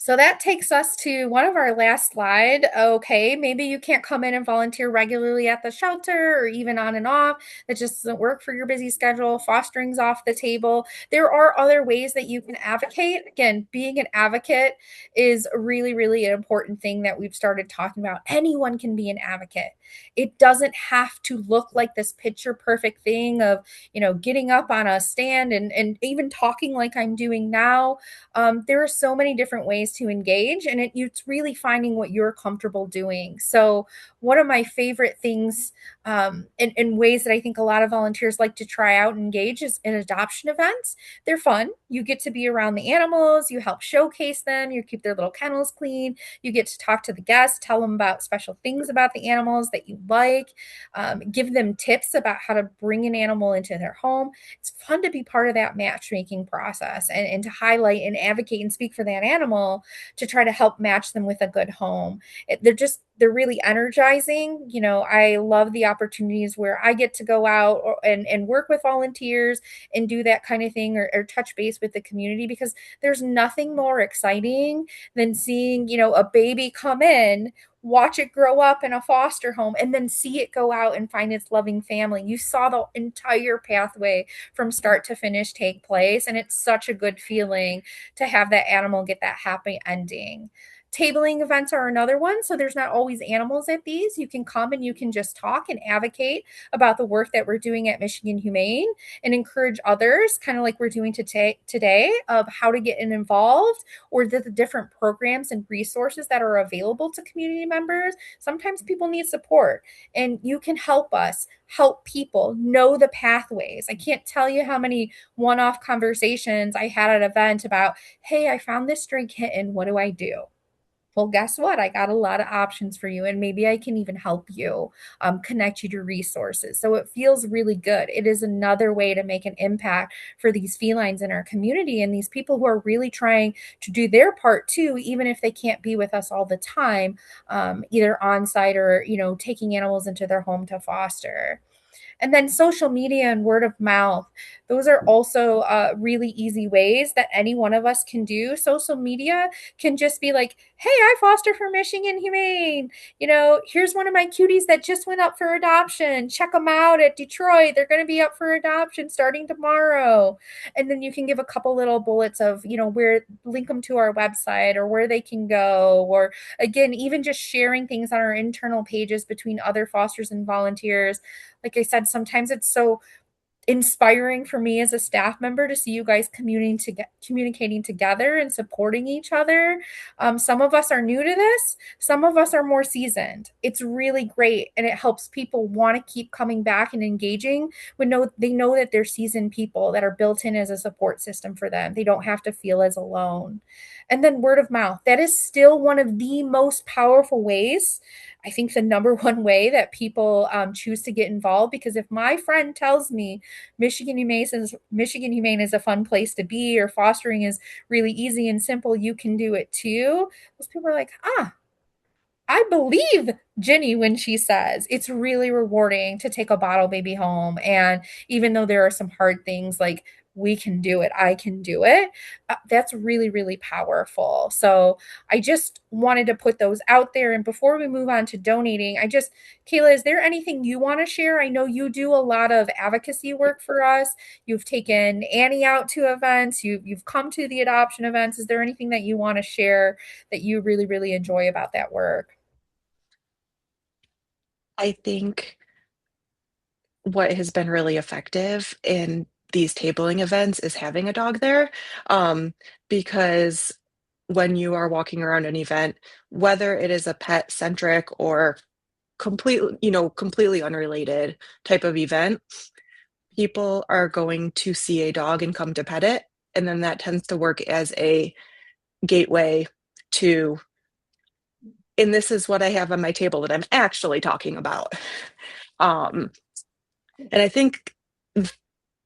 So that takes us to one of our last slide. Okay, maybe you can't come in and volunteer regularly at the shelter or even on and off. That just doesn't work for your busy schedule. Fostering's off the table. There are other ways that you can advocate. Again, being an advocate is really, really an important thing that we've started talking about. Anyone can be an advocate. It doesn't have to look like this picture perfect thing of, getting up on a stand and even talking like I'm doing now. There are so many different ways to engage, and it's really finding what you're comfortable doing. So, one of my favorite things and ways that I think a lot of volunteers like to try out and engage is in adoption events. They're fun. You get to be around the animals, you help showcase them, you keep their little kennels clean, you get to talk to the guests, tell them about special things about the animals that you like, give them tips about how to bring an animal into their home. It's fun to be part of that matchmaking process and to highlight and advocate and speak for that animal to try to help match them with a good home. They're really energizing. I love the opportunities where I get to go out and work with volunteers and do that kind of thing, or touch base with the community, because there's nothing more exciting than seeing, a baby come in, watch it grow up in a foster home, and then see it go out and find its loving family. You saw the entire pathway from start to finish take place, and it's such a good feeling to have that animal get that happy ending. Tabling events are another one. So there's not always animals at these. You can come and you can just talk and advocate about the work that we're doing at Michigan Humane and encourage others, kind of like we're doing today, of how to get involved, or the different programs and resources that are available to community members. Sometimes people need support, and you can help us help people know the pathways. I can't tell you how many one-off conversations I had at an event about, hey, I found this stray kitten. What do I do? Well, guess what? I got a lot of options for you, and maybe I can even help you, connect you to resources. So it feels really good. It is another way to make an impact for these felines in our community and these people who are really trying to do their part too, even if they can't be with us all the time, either on site or, taking animals into their home to foster. And then social media and word of mouth. Those are also really easy ways that any one of us can do. Social media can just be like, hey, I foster for Michigan Humane. Here's one of my cuties that just went up for adoption. Check them out at Detroit. They're going to be up for adoption starting tomorrow. And then you can give a couple little bullets of, where, link them to our website or where they can go. Or again, even just sharing things on our internal pages between other fosters and volunteers. Like I said, sometimes it's so inspiring for me as a staff member to see you guys communicating together and supporting each other. Some of us are new to this, some of us are more seasoned. It's really great, and it helps people want to keep coming back and engaging when they know that they're seasoned people that are built in as a support system for them. They don't have to feel as alone. And then word of mouth, that is still one of the most powerful ways. I think the number one way that people choose to get involved, because if my friend tells me Michigan Humane is a fun place to be, or fostering is really easy and simple, you can do it too. Those people are like, I believe Ginny when she says it's really rewarding to take a bottle baby home. And even though there are some hard things like, we can do it, I can do it, that's really, really powerful. So I just wanted to put those out there. And before we move on to donating, Kayla, is there anything you want to share? I know you do a lot of advocacy work for us. You've taken Annie out to events, you've come to the adoption events. Is there anything that you want to share that you really, really enjoy about that work? I think what has been really effective in these tabling events is having a dog there, because when you are walking around an event, whether it is a pet centric or completely unrelated type of event, people are going to see a dog and come to pet it. And then that tends to work as a gateway to, and this is what I have on my table that I'm actually talking about. Um, and I think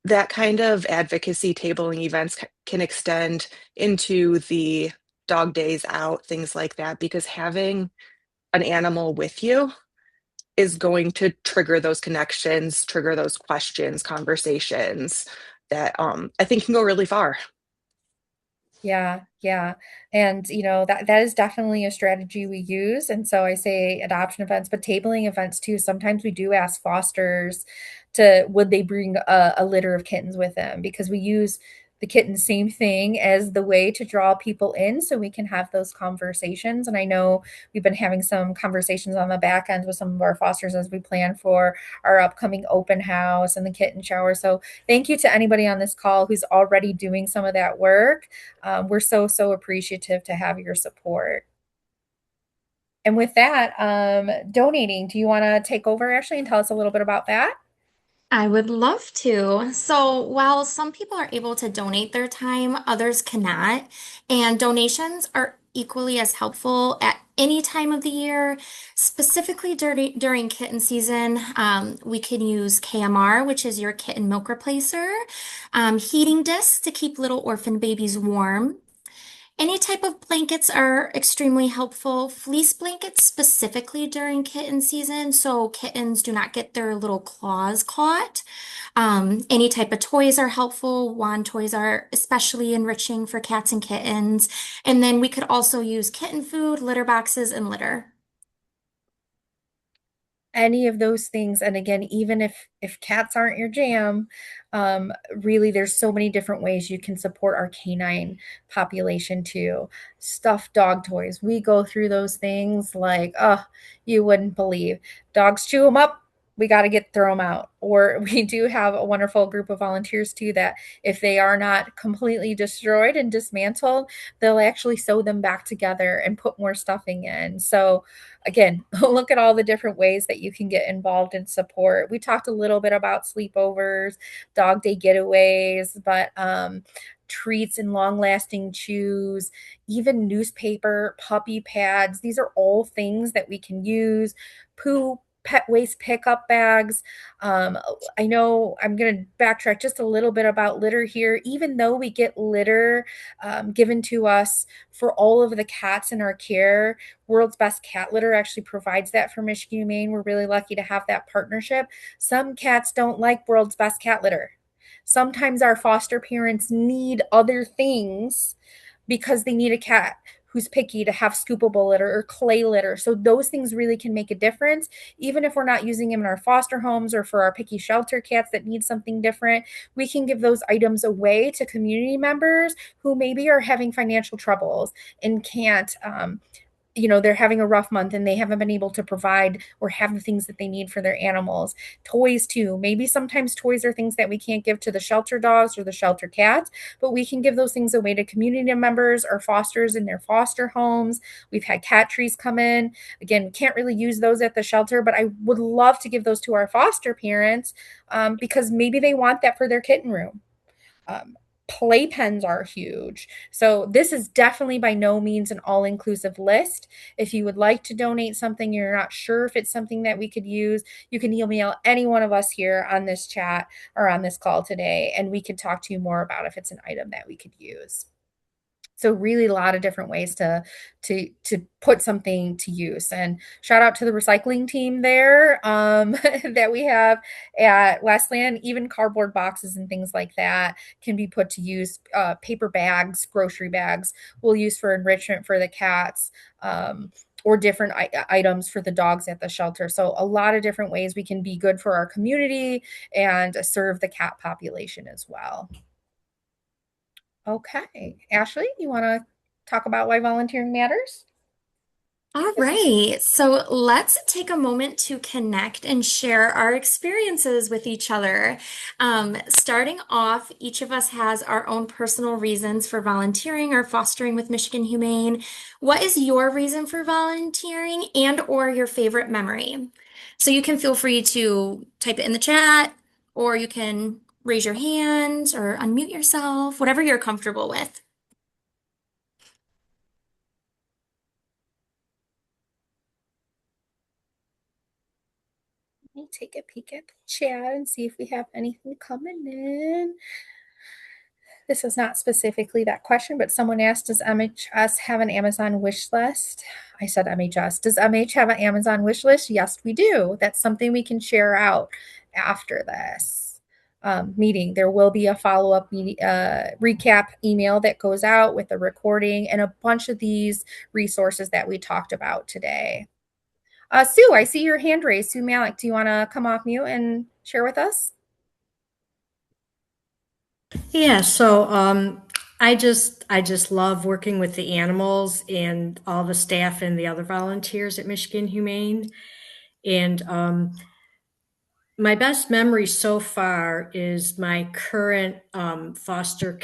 that kind of advocacy tabling events can extend into the dog days out, things like that, because having an animal with you is going to trigger those connections, trigger those questions, conversations that I think can go really far. Yeah, yeah. And that is definitely a strategy we use. And so I say adoption events, but tabling events too. Sometimes we do ask fosters to would they bring a litter of kittens with them because we use the kitten same thing as the way to draw people in so we can have those conversations. And I know we've been having some conversations on the back end with some of our fosters as we plan for our upcoming open house and the kitten shower. So thank you to anybody on this call who's already doing some of that work. We're so appreciative to have your support. And with that, donating, do you want to take over, Ashley, and tell us a little bit about that? I would love to. So, while some people are able to donate their time, others cannot. And donations are equally as helpful at any time of the year. Specifically during kitten season, we can use KMR, which is your kitten milk replacer, heating discs to keep little orphan babies warm. Any type of blankets are extremely helpful. Fleece blankets specifically during kitten season, so kittens do not get their little claws caught. Any type of toys are helpful. Wand toys are especially enriching for cats and kittens. And then we could also use kitten food, litter boxes, and litter. Any of those things. And again, even if cats aren't your jam, really there's so many different ways you can support our canine population too. Stuffed dog toys, we go through those things like, oh, you wouldn't believe. Dogs chew them up, we got to get throw them out. Or we do have a wonderful group of volunteers too that if they are not completely destroyed and dismantled, they'll actually sew them back together and put more stuffing in. So again, look at all the different ways that you can get involved in support. We talked a little bit about sleepovers, dog day getaways, but treats and long lasting chews, even newspaper, puppy pads. These are all things that we can use. Poo, pet waste pickup bags. Um, I know I'm going to backtrack just a little bit about litter here. Even though we get litter given to us for all of the cats in our care, World's Best Cat Litter actually provides that for Michigan Humane. We're really lucky to have that partnership. Some cats don't like World's Best Cat Litter. Sometimes our foster parents need other things because they need a cat who's picky to have scoopable litter or clay litter. So those things really can make a difference, even if we're not using them in our foster homes or for our picky shelter cats that need something different. We can give those items away to community members who maybe are having financial troubles and can't they're having a rough month and they haven't been able to provide or have the things that they need for their animals. Toys too, maybe sometimes toys are things that we can't give to the shelter dogs or the shelter cats, but we can give those things away to community members or fosters in their foster homes. We've had cat trees come in. Again, we can't really use those at the shelter, but I would love to give those to our foster parents because maybe they want that for their kitten room. um, Playpens are huge. So this is definitely by no means an all-inclusive list. If you would like to donate something, you're not sure if it's something that we could use, you can email any one of us here on this chat or on this call today, and we can talk to you more about if it's an item that we could use. So really a lot of different ways to put something to use. And shout out to the recycling team there that we have at Westland. Even cardboard boxes and things like that can be put to use. Paper bags, grocery bags we'll use for enrichment for the cats, or different items for the dogs at the shelter. So a lot of different ways we can be good for our community and serve the cat population as well. Okay. Ashley, you want to talk about why volunteering matters? All This is right, so let's take a moment to connect and share our experiences with each other. Starting off, each of us has our own personal reasons for volunteering or fostering with Michigan Humane. What is your reason for volunteering and or your favorite memory? So you can feel free to type it in the chat, or you can raise your hand or unmute yourself, whatever you're comfortable with. Let me take a peek at the chat and see if we have anything coming in. This is not specifically that question, but someone asked, does MHS have an Amazon wish list? I said MHS. Does MH have an Amazon wish list? Yes, we do. That's something we can share out after this. meeting. There will be a follow-up recap email that goes out with a recording and a bunch of these resources that we talked about today. Sue, I see your hand raised. Sue Malik, do you want to come off mute and share with us? Yeah, so I just love working with the animals and all the staff and the other volunteers at Michigan Humane. And my best memory so far is my current foster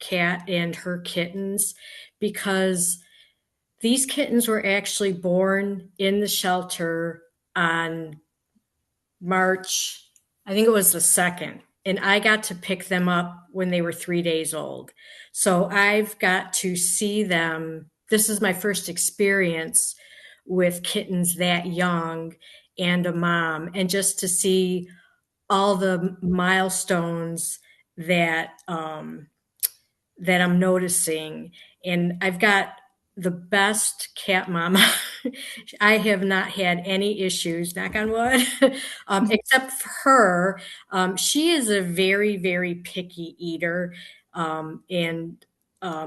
cat and her kittens, because these kittens were actually born in the shelter on March, I think it was the 2nd, and I got to pick them up when they were 3 days old. So I've got to see them. This is my first experience with kittens that young and a mom, and just to see all the milestones that that I'm noticing. And I've got the best cat mama. I have not had any issues, knock on wood, except for her. She is a very, very picky eater. And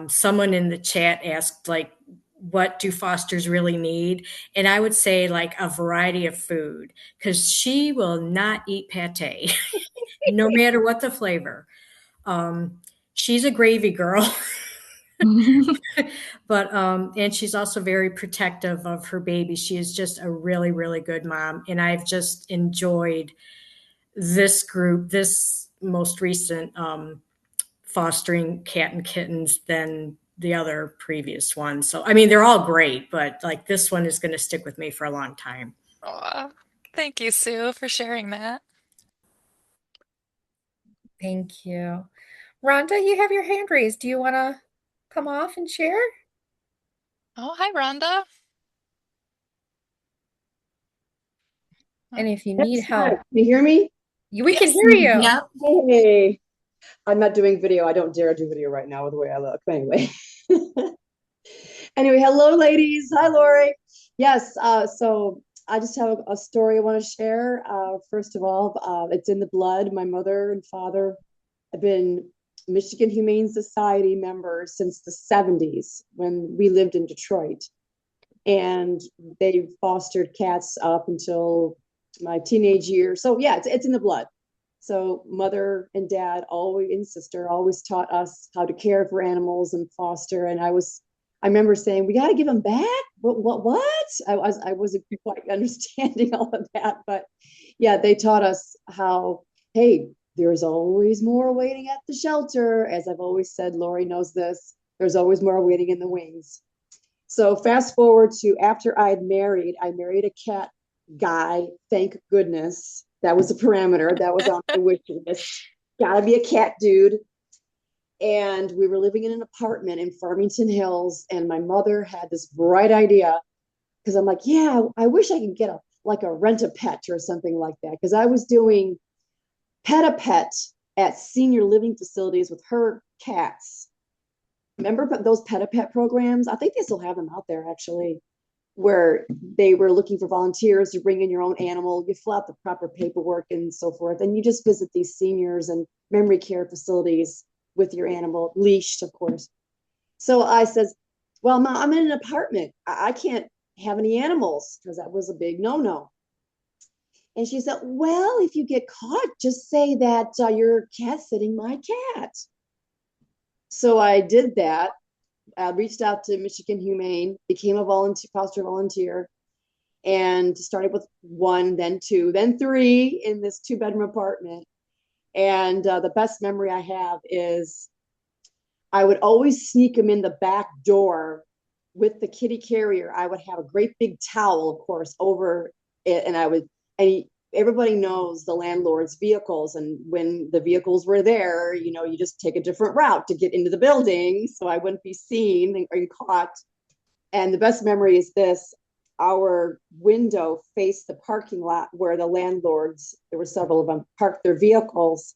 someone in the chat asked, like, what do fosters really need? And I would say, like, a variety of food, because she will not eat pate, no matter what the flavor. She's a gravy girl. But and she's also very protective of her baby. She is just a really, really good mom, and I've just enjoyed this group, this most recent fostering cat and kittens than the other previous ones. So I mean, they're all great, but like this one is going to stick with me for a long time. Aw, thank you, Sue, for sharing that. Thank you. Rhonda, you have your hand raised. Do you want to come off and share? Oh, hi, Rhonda. And if you need Yes, hi. help, Can you hear me? we can Yes. hear you. Yep. Hey, I'm not doing video. I don't dare do video right now with the way I look. But anyway. Anyway, hello, ladies. Hi, Lori. Yes, so I just have a story I want to share. First of all, it's in the blood. My mother and father have been Michigan Humane Society members since the 70s when we lived in Detroit. And they fostered cats up until my teenage years. So yeah, it's in the blood. So mother and dad always and sister always taught us how to care for animals and foster. And I remember saying, we got to give them back. What? I wasn't quite understanding all of that, but yeah, they taught us how, hey, there's always more waiting at the shelter. As I've always said, Lori knows this. There's always more waiting in the wings. So fast forward to after I married a cat guy. Thank goodness. That was a parameter that was on my wish list. Gotta be a cat dude. And we were living in an apartment in Farmington Hills. And my mother had this bright idea, because I'm like, yeah, I wish I could get a rent a pet or something like that. Because I was doing pet a pet at senior living facilities with her cats. Remember those pet a pet programs? I think they still have them out there, actually, where they were looking for volunteers to bring in your own animal. You fill out the proper paperwork and so forth, and you just visit these seniors and memory care facilities with your animal, leashed, of course. So I says, well, Mom, I'm in an apartment. I can't have any animals, because that was a big no-no. And she said, well, if you get caught, just say that your cat's sitting my cat. So I did that. I reached out to Michigan Humane, became a foster volunteer, and started with one, then two, then three in this 2-bedroom apartment. And the best memory I have is I would always sneak them in the back door with the kitty carrier. I would have a great big towel, of course, over it, and everybody knows the landlord's vehicles, and when the vehicles were there, you just take a different route to get into the building so I wouldn't be seen or caught. And the best memory is this: our window faced the parking lot where the landlords, there were several of them, parked their vehicles.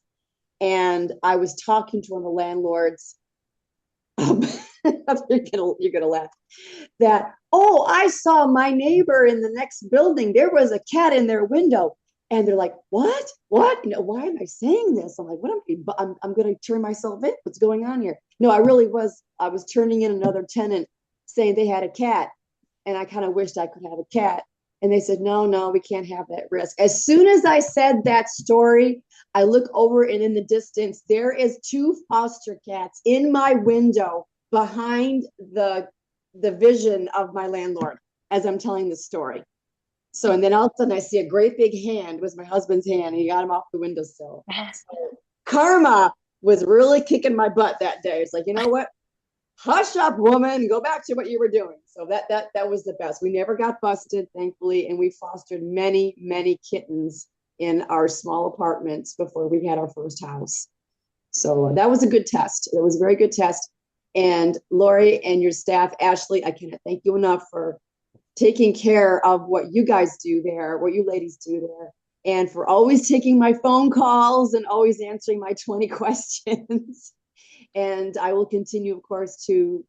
And I was talking to one of the landlords. You're gonna laugh. That, oh, I saw my neighbor in the next building. There was a cat in their window. And they're like, what? Why am I saying this? I'm like, what am I'm going to turn myself in. What's going on here? No, I was turning in another tenant saying they had a cat. And I kind of wished I could have a cat. And they said, no, we can't have that risk. As soon as I said that story, I look over and in the distance, there is two foster cats in my window behind the vision of my landlord as I'm telling the story. So, and then all of a sudden I see a great big hand. It was my husband's hand, and he got him off the windowsill. So karma was really kicking my butt that day. It's like, you know what? Hush up, woman. Go back to what you were doing. So that was the best. We never got busted, thankfully, and we fostered many kittens in our small apartments before we had our first house. So that was a good test. It was a very good test. And Lori and your staff, Ashley, I cannot thank you enough for taking care of what you guys do there, what you ladies do there, and for always taking my phone calls and always answering my 20 questions. And I will continue, of course, to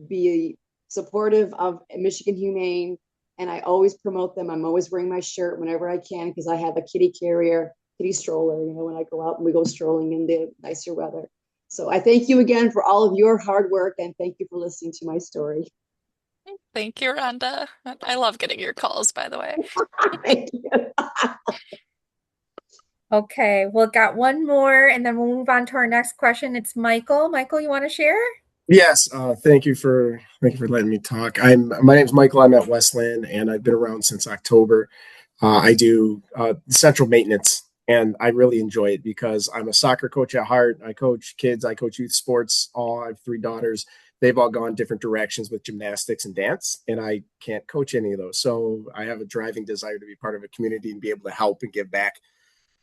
be supportive of Michigan Humane. And I always promote them. I'm always wearing my shirt whenever I can because I have a kitty carrier, kitty stroller, when I go out and we go strolling in the nicer weather. So I thank you again for all of your hard work and thank you for listening to my story. Thank you, Rhonda. I love getting your calls, by the way. Thank you. Okay, we'll got one more and then we'll move on to our next question. It's Michael. Michael, you want to share? Yes, thank you for letting me talk. My name's Michael. I'm at Westland, and I've been around since October. I do central maintenance, and I really enjoy it because I'm a soccer coach at heart. I coach kids, I coach youth sports. I have three daughters. They've all gone different directions with gymnastics and dance, and I can't coach any of those. So I have a driving desire to be part of a community and be able to help and give back.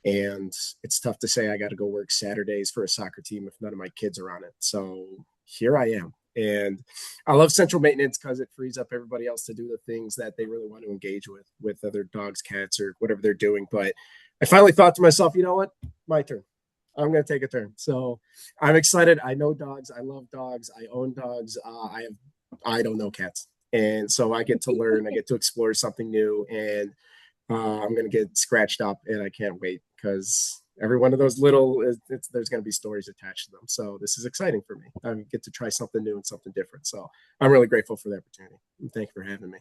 And it's tough to say I got to go work Saturdays for a soccer team if none of my kids are on it. So here I am. And I love central maintenance because it frees up everybody else to do the things that they really want to engage with other dogs, cats, or whatever they're doing. But I finally thought to myself, you know what? My turn. I'm going to take a turn. So I'm excited. I know dogs. I love dogs. I own dogs. I don't know cats. And so I get to learn, I get to explore something new. And I'm going to get scratched up, and I can't wait because every one of those there's going to be stories attached to them. So this is exciting for me. I get to try something new and something different. So I'm really grateful for the opportunity. And thank you for having me.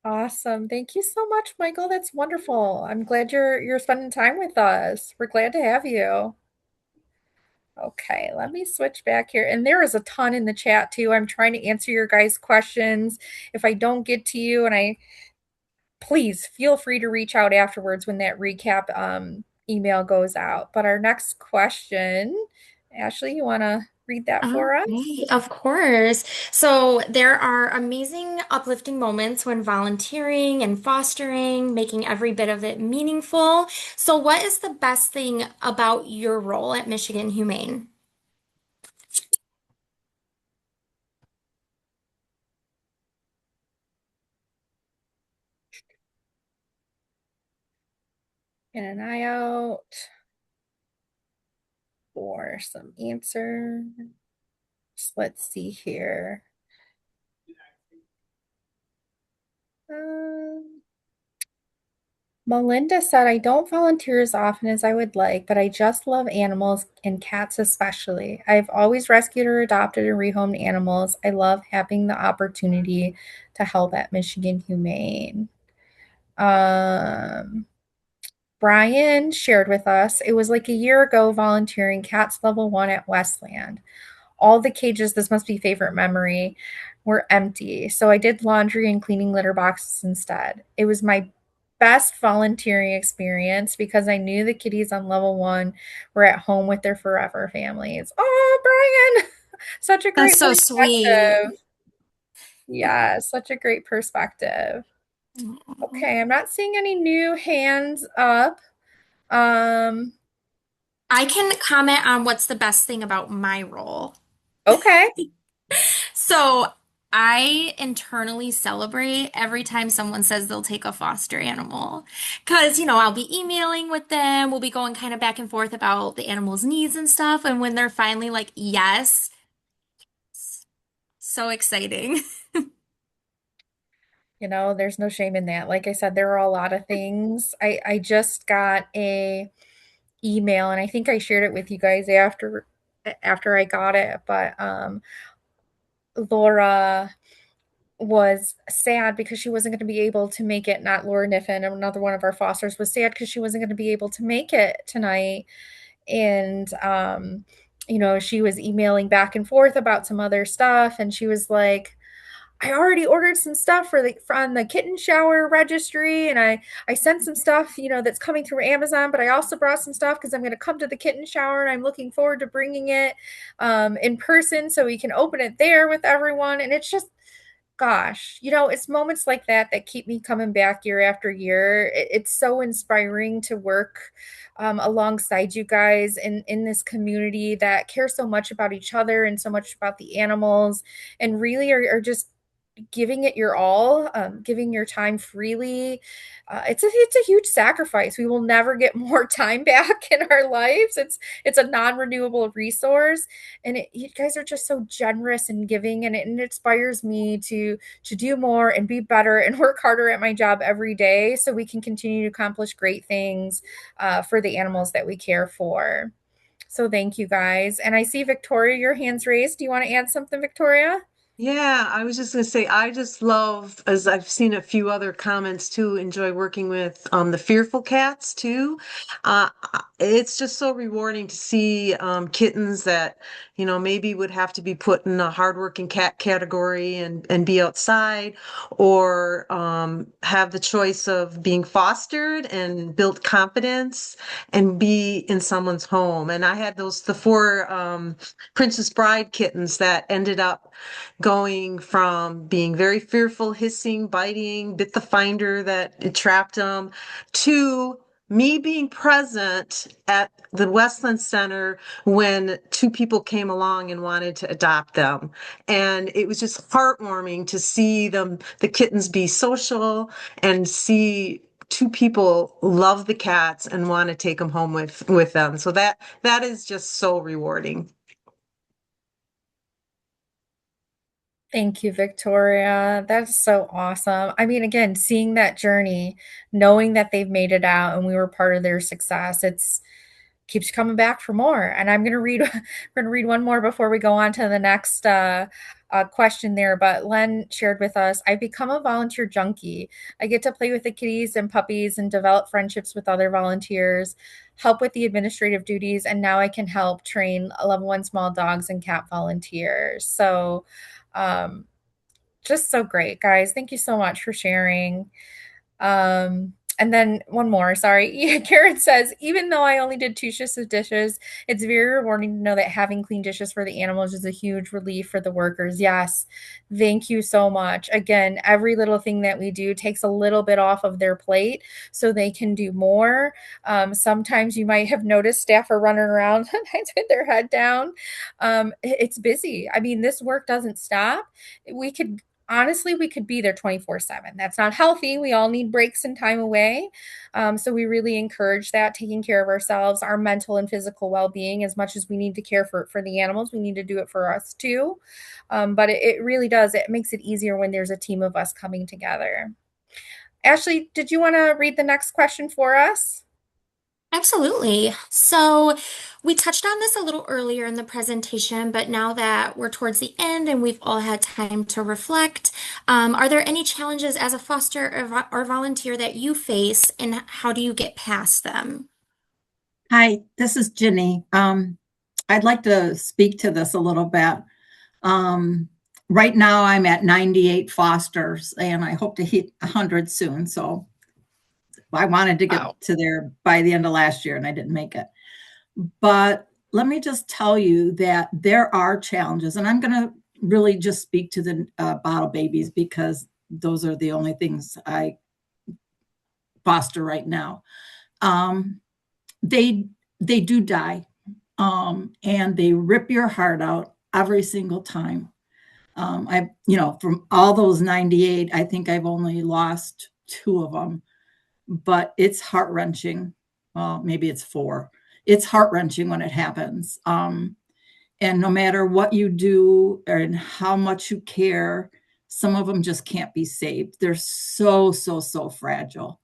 Awesome. Thank you so much, Michael. That's wonderful. I'm glad you're spending time with us. We're glad to have you. Okay, let me switch back here. And there is a ton in the chat too. I'm trying to answer your guys' questions. If I don't get to you and I please feel free to reach out afterwards when that recap email goes out. But our next question, Ashley, you want to read that All for us? right, of course. So there are amazing, uplifting moments when volunteering and fostering, making every bit of it meaningful. So, what is the best thing about your role at Michigan Humane? Get an eye out for some answers. Let's see here. Um, Melinda said, I don't volunteer as often as I would like, but I just love animals and cats especially. I've always rescued or adopted and rehomed animals. I love having the opportunity to help at Michigan Humane. Um, Brian shared with us, it was like a year ago volunteering cats level one at Westland. All the cages, this must be favorite memory, were empty. So I did laundry and cleaning litter boxes instead. It was my best volunteering experience because I knew the kitties on level one were at home with their forever families. Oh, Brian, such a That's great so sweet. perspective. Yeah, such a great perspective. Okay, I'm not seeing any new hands up. Um, I can comment on what's the best thing about my role. okay. So I internally celebrate every time someone says they'll take a foster animal. Because, I'll be emailing with them, we'll be going kind of back and forth about the animal's needs and stuff. And when they're finally like, yes, so exciting. There's no shame in that. Like I said, there are a lot of things. I just got a email, and I think I shared it with you guys after I got it, but Laura was sad because she wasn't going to be able to make it. Not Laura Kniffen, another one of our fosters, was sad because she wasn't going to be able to make it tonight. And she was emailing back and forth about some other stuff, and she was like, I already ordered some stuff from the kitten shower registry, and I sent some stuff, that's coming through Amazon, but I also brought some stuff because I'm going to come to the kitten shower, and I'm looking forward to bringing it in person so we can open it there with everyone. And it's just, gosh, it's moments like that that keep me coming back year after year. It's so inspiring to work alongside you guys in this community that care so much about each other and so much about the animals, and really are just giving it your all, giving your time freely. It's a huge sacrifice. We will never get more time back in our lives. It's a non-renewable resource, and you guys are just so generous and giving, and it inspires me to do more and be better and work harder at my job every day so we can continue to accomplish great things for the animals that we care for. So thank you guys. And I see Victoria, your hand's raised. Do you want to add something, Victoria? Yeah, I was just gonna say, I just love, as I've seen a few other comments too, enjoy working with the fearful cats too. It's just so rewarding to see kittens that, maybe would have to be put in a hardworking cat category and be outside, or have the choice of being fostered and build confidence and be in someone's home. And I had the four Princess Bride kittens that ended up going from being very fearful, hissing, biting, bit the finder that it trapped them, to me being present at the Westland Center when two people came along and wanted to adopt them. And it was just heartwarming to see the kittens be social and see two people love the cats and want to take them home with them. So that is just so rewarding. Thank you, Victoria. That's so awesome. I mean, again, seeing that journey, knowing that they've made it out and we were part of their success, it's keeps coming back for more. And I'm gonna read I'm gonna read one more before we go on to the next question there. But Len shared with us, I've become a volunteer junkie. I get to play with the kitties and puppies and develop friendships with other volunteers, help with the administrative duties, and now I can help train level one small dogs and cat volunteers. So um, just so great, guys. Thank you so much for sharing. And then one more, sorry. Karen says, even though I only did 2 shifts of dishes, it's very rewarding to know that having clean dishes for the animals is a huge relief for the workers. Yes. Thank you so much. Again, every little thing that we do takes a little bit off of their plate so they can do more. Sometimes you might have noticed staff are running around sometimes with their head down. It's busy. I mean, this work doesn't stop. We could Honestly, we could be there 24/7. That's not healthy. We all need breaks and time away. So we really encourage that, taking care of ourselves, our mental and physical well-being. As much as we need to care for the animals, we need to do it for us too. But it really does. It makes it easier when there's a team of us coming together. Ashley, did you want to read the next question for us? Absolutely. So we touched on this a little earlier in the presentation, but now that we're towards the end and we've all had time to reflect, are there any challenges as a foster or volunteer that you face, and how do you get past them? Hi, this is Ginny. I'd like to speak to this a little bit. Right now, I'm at 98 fosters, and I hope to hit 100 soon. So I wanted to get to there by the end of last year, and I didn't make it. But let me just tell you that there are challenges, and I'm going to really just speak to the bottle babies because those are the only things I foster right now. They do die, and they rip your heart out every single time. From all those 98, I think I've only lost 2 of them, but it's heart-wrenching. Well, maybe it's 4. It's heart-wrenching when it happens. And no matter what you do and how much you care, Some of them just can't be saved. They're so, so, so fragile.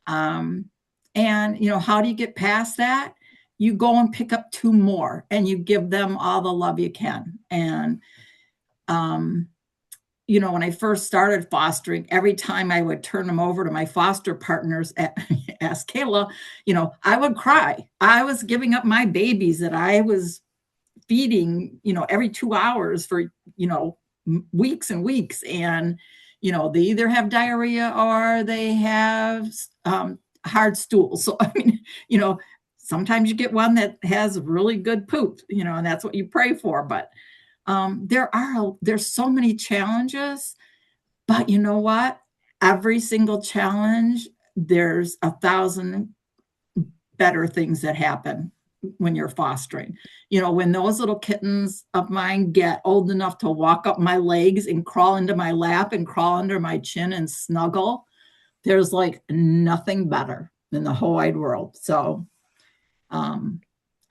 Um, and, how do you get past that? You go and pick up two more and you give them all the love you can. And, um, when I first started fostering, every time I would turn them over to my foster partners, ask Kayla, I would cry. I was giving up my babies that I was feeding, every 2 hours for, weeks and weeks. And, they either have diarrhea or they have hard stools. So, I mean, sometimes you get one that has really good poop, and that's what you pray for. But there's so many challenges, but you know what? Every single challenge, there's 1,000 better things that happen when you're fostering. When those little kittens of mine get old enough to walk up my legs and crawl into my lap and crawl under my chin and snuggle, there's like nothing better in the whole wide world. So,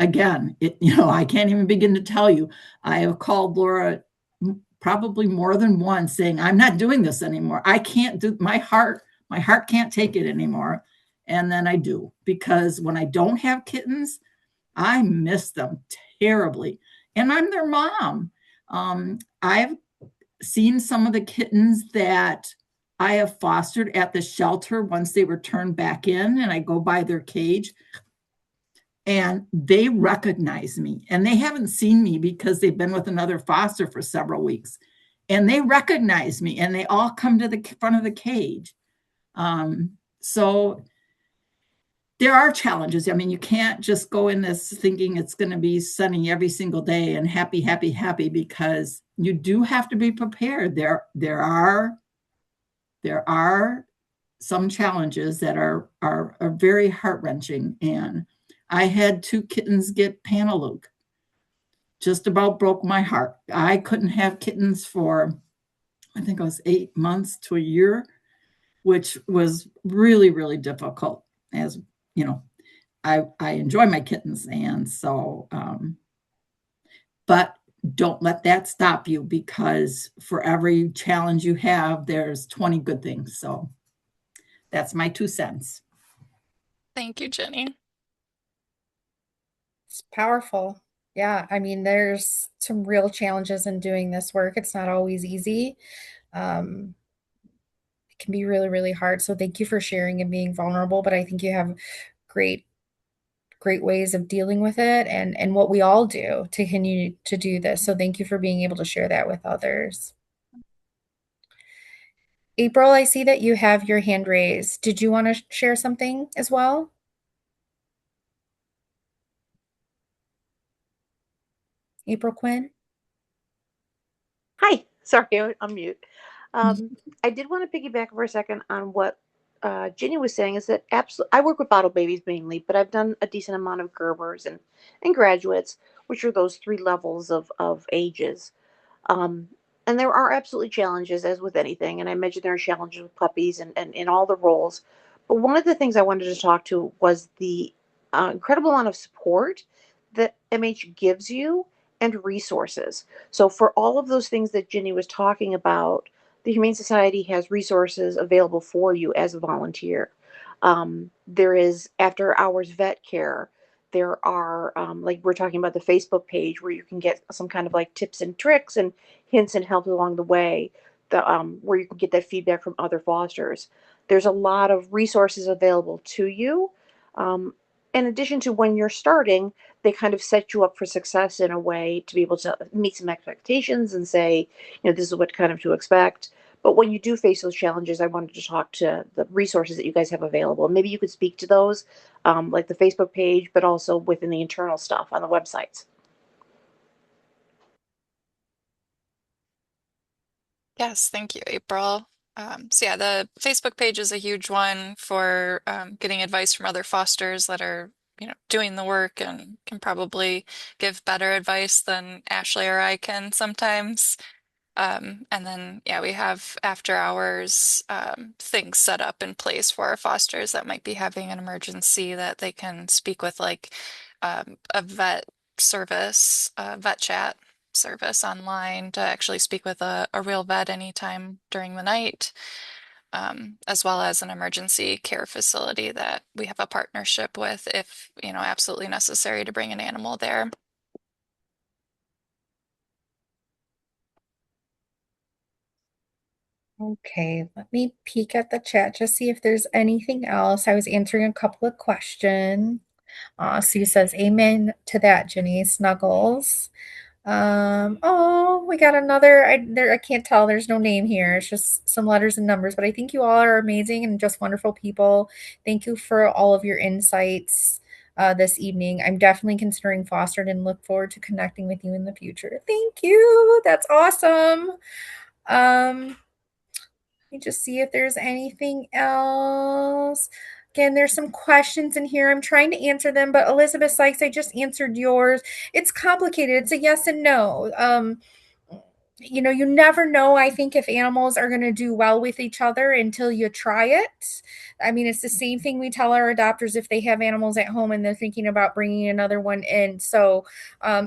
again, I can't even begin to tell you. I have called Laura probably more than once saying, I'm not doing this anymore. I can't do my heart can't take it anymore. And then I do, because when I don't have kittens, I miss them terribly. And I'm their mom. I've seen some of the kittens that I have fostered at the shelter once they were turned back in, and I go by their cage and they recognize me, and they haven't seen me because they've been with another foster for several weeks, and they recognize me and they all come to the front of the cage. So there are challenges. I mean, you can't just go in this thinking it's going to be sunny every single day and happy, happy, happy, because you do have to be prepared. There are some challenges that are very heart-wrenching. And I had two kittens get Panaluke. Just about broke my heart. I couldn't have kittens for, I think it was 8 months to a year, which was really, really difficult. As I enjoy my kittens. And so, but don't let that stop you, because for every challenge you have, there's 20 good things. So that's my 2 cents. Thank you, Ginnie. It's powerful. Yeah, I mean, there's some real challenges in doing this work. It's not always easy. Um, it can be really, really hard. So thank you for sharing and being vulnerable. But I think you have great, great ways of dealing with it, and what we all do to continue to do this. So thank you for being able to share that with others. April, I see that you have your hand raised. Did you want to share something as well? April Quinn? Hi, sorry, I'm mute. I did want to piggyback for a second on what Ginny was saying. Is that absolutely? I work with bottle babies mainly, but I've done a decent amount of Gerbers and graduates, which are those 3 levels of ages. Um, and there are absolutely challenges, as with anything. And I imagine there are challenges with puppies and in all the roles. But one of the things I wanted to talk to was the incredible amount of support that MH gives you and resources. So, for all of those things that Ginny was talking about, the Humane Society has resources available for you as a volunteer. There is after hours vet care. There are, like we're talking about, the Facebook page where you can get some kind of like tips and tricks and hints and help along the way, where you can get that feedback from other fosters. There's a lot of resources available to you. Um, in addition to, when you're starting, they kind of set you up for success in a way to be able to meet some expectations and say, this is what kind of to expect. But when you do face those challenges, I wanted to talk to the resources that you guys have available. Maybe you could speak to those, like the Facebook page, but also within the internal stuff on the websites. Yes, thank you, April. So yeah, the Facebook page is a huge one for getting advice from other fosters that are, doing the work and can probably give better advice than Ashley or I can sometimes. And then, yeah, we have after hours things set up in place for our fosters that might be having an emergency, that they can speak with, like a vet service, vet chat. service online to actually speak with a real vet anytime during the night, as well as an emergency care facility that we have a partnership with if, absolutely necessary to bring an animal there. Okay, let me peek at the chat, just see if there's anything else. I was answering a couple of questions. Sue says, "Amen to that, Ginny." Snuggles. Oh, we got another. I can't tell. There's no name here. It's just some letters and numbers. But I think you all are amazing and just wonderful people. Thank you for all of your insights this evening. I'm definitely considering fostered and look forward to connecting with you in the future. Thank you. That's awesome. Let me just see if there's anything else. Again, there's some questions in here. I'm trying to answer them, but Elizabeth Sykes, I just answered yours. It's complicated. It's a yes and no. You never know, I think, if animals are going to do well with each other until you try it. I mean, it's the same thing we tell our adopters if they have animals at home and they're thinking about bringing another one in. So,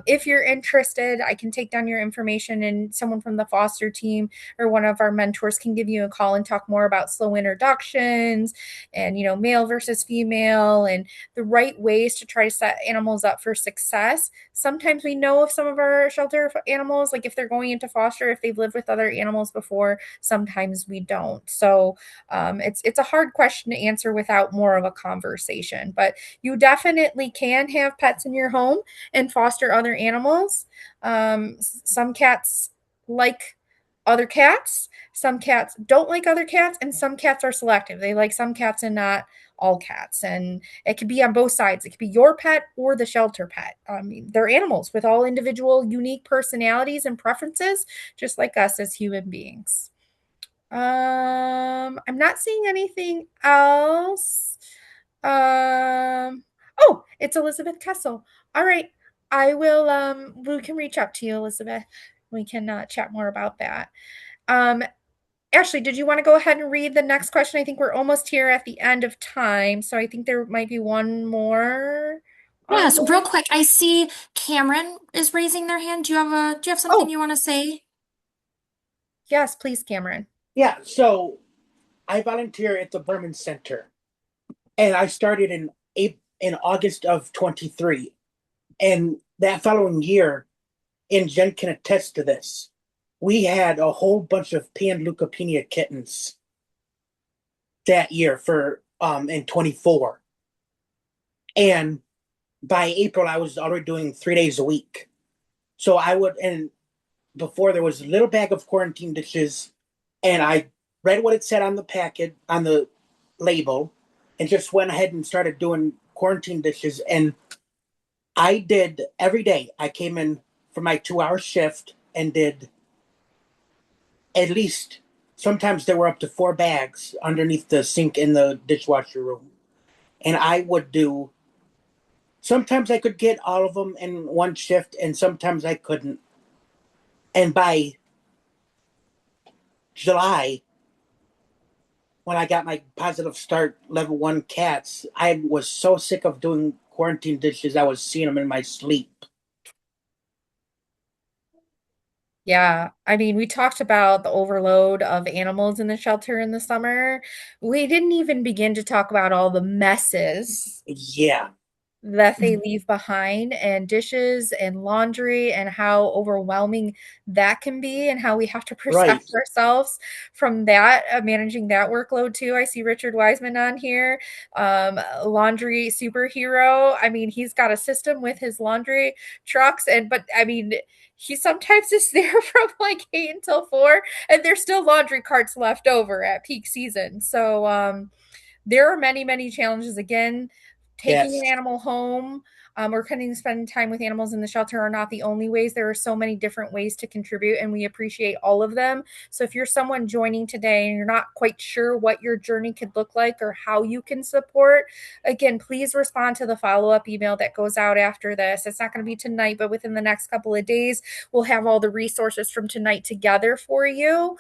if you're interested, I can take down your information and someone from the foster team or one of our mentors can give you a call and talk more about slow introductions and, male versus female and the right ways to try to set animals up for success. Sometimes we know if some of our shelter animals, like if they're going into foster, if they've lived with other animals before, sometimes we don't. So it's a hard question to answer without more of a conversation. But you definitely can have pets in your home and foster other animals. Some cats like other cats. Some cats don't like other cats, and some cats are selective. They like some cats and not all cats. And it could be on both sides. It could be your pet or the shelter pet. I mean, they're animals with all individual, unique personalities and preferences, just like us as human beings. I'm not seeing anything else. Oh, it's Elizabeth Kessel. All right. We can reach out to you, Elizabeth. We can chat more about that. Um, Ashley, did you want to go ahead and read the next question? I think we're almost here at the end of time, so I think there might be one more on Yes, real there. quick, I see Cameron is raising their hand. Do you have something Oh, you want to say? yes, please, Cameron. Yeah, so I volunteer at the Berman Center, and I started in August of 23. And that following year, and Jen can attest to this, we had a whole bunch of pan-leukopenia kittens that year for in 24. And by April, I was already doing 3 days a week. So I would, and before there was a little bag of quarantine dishes, and I read what it said on the packet, on the label, and just went ahead and started doing quarantine dishes. And I did every day. I came in for my 2 hour shift and did at least, sometimes there were up to 4 bags underneath the sink in the dishwasher room. And I would do, sometimes I could get all of them in one shift, and sometimes I couldn't. And by July, when I got my positive start level 1 cats, I was so sick of doing quarantine dishes, I was seeing them in my sleep. Yeah, I mean, we talked about the overload of animals in the shelter in the summer. We didn't even begin to talk about all the messes Yeah, that they leave behind and dishes and laundry and how overwhelming that can be and how we have to right. protect ourselves from that, managing that workload too. I see Richard Wiseman on here, laundry superhero. I mean, he's got a system with his laundry trucks but I mean, he sometimes is there from like 8 until 4 and there's still laundry carts left over at peak season. So, there are many, many challenges. Again, taking an Yes. animal home or spending time with animals in the shelter are not the only ways. There are so many different ways to contribute, and we appreciate all of them. So if you're someone joining today and you're not quite sure what your journey could look like or how you can support, again, please respond to the follow-up email that goes out after this. It's not going to be tonight, but within the next couple of days, we'll have all the resources from tonight together for you.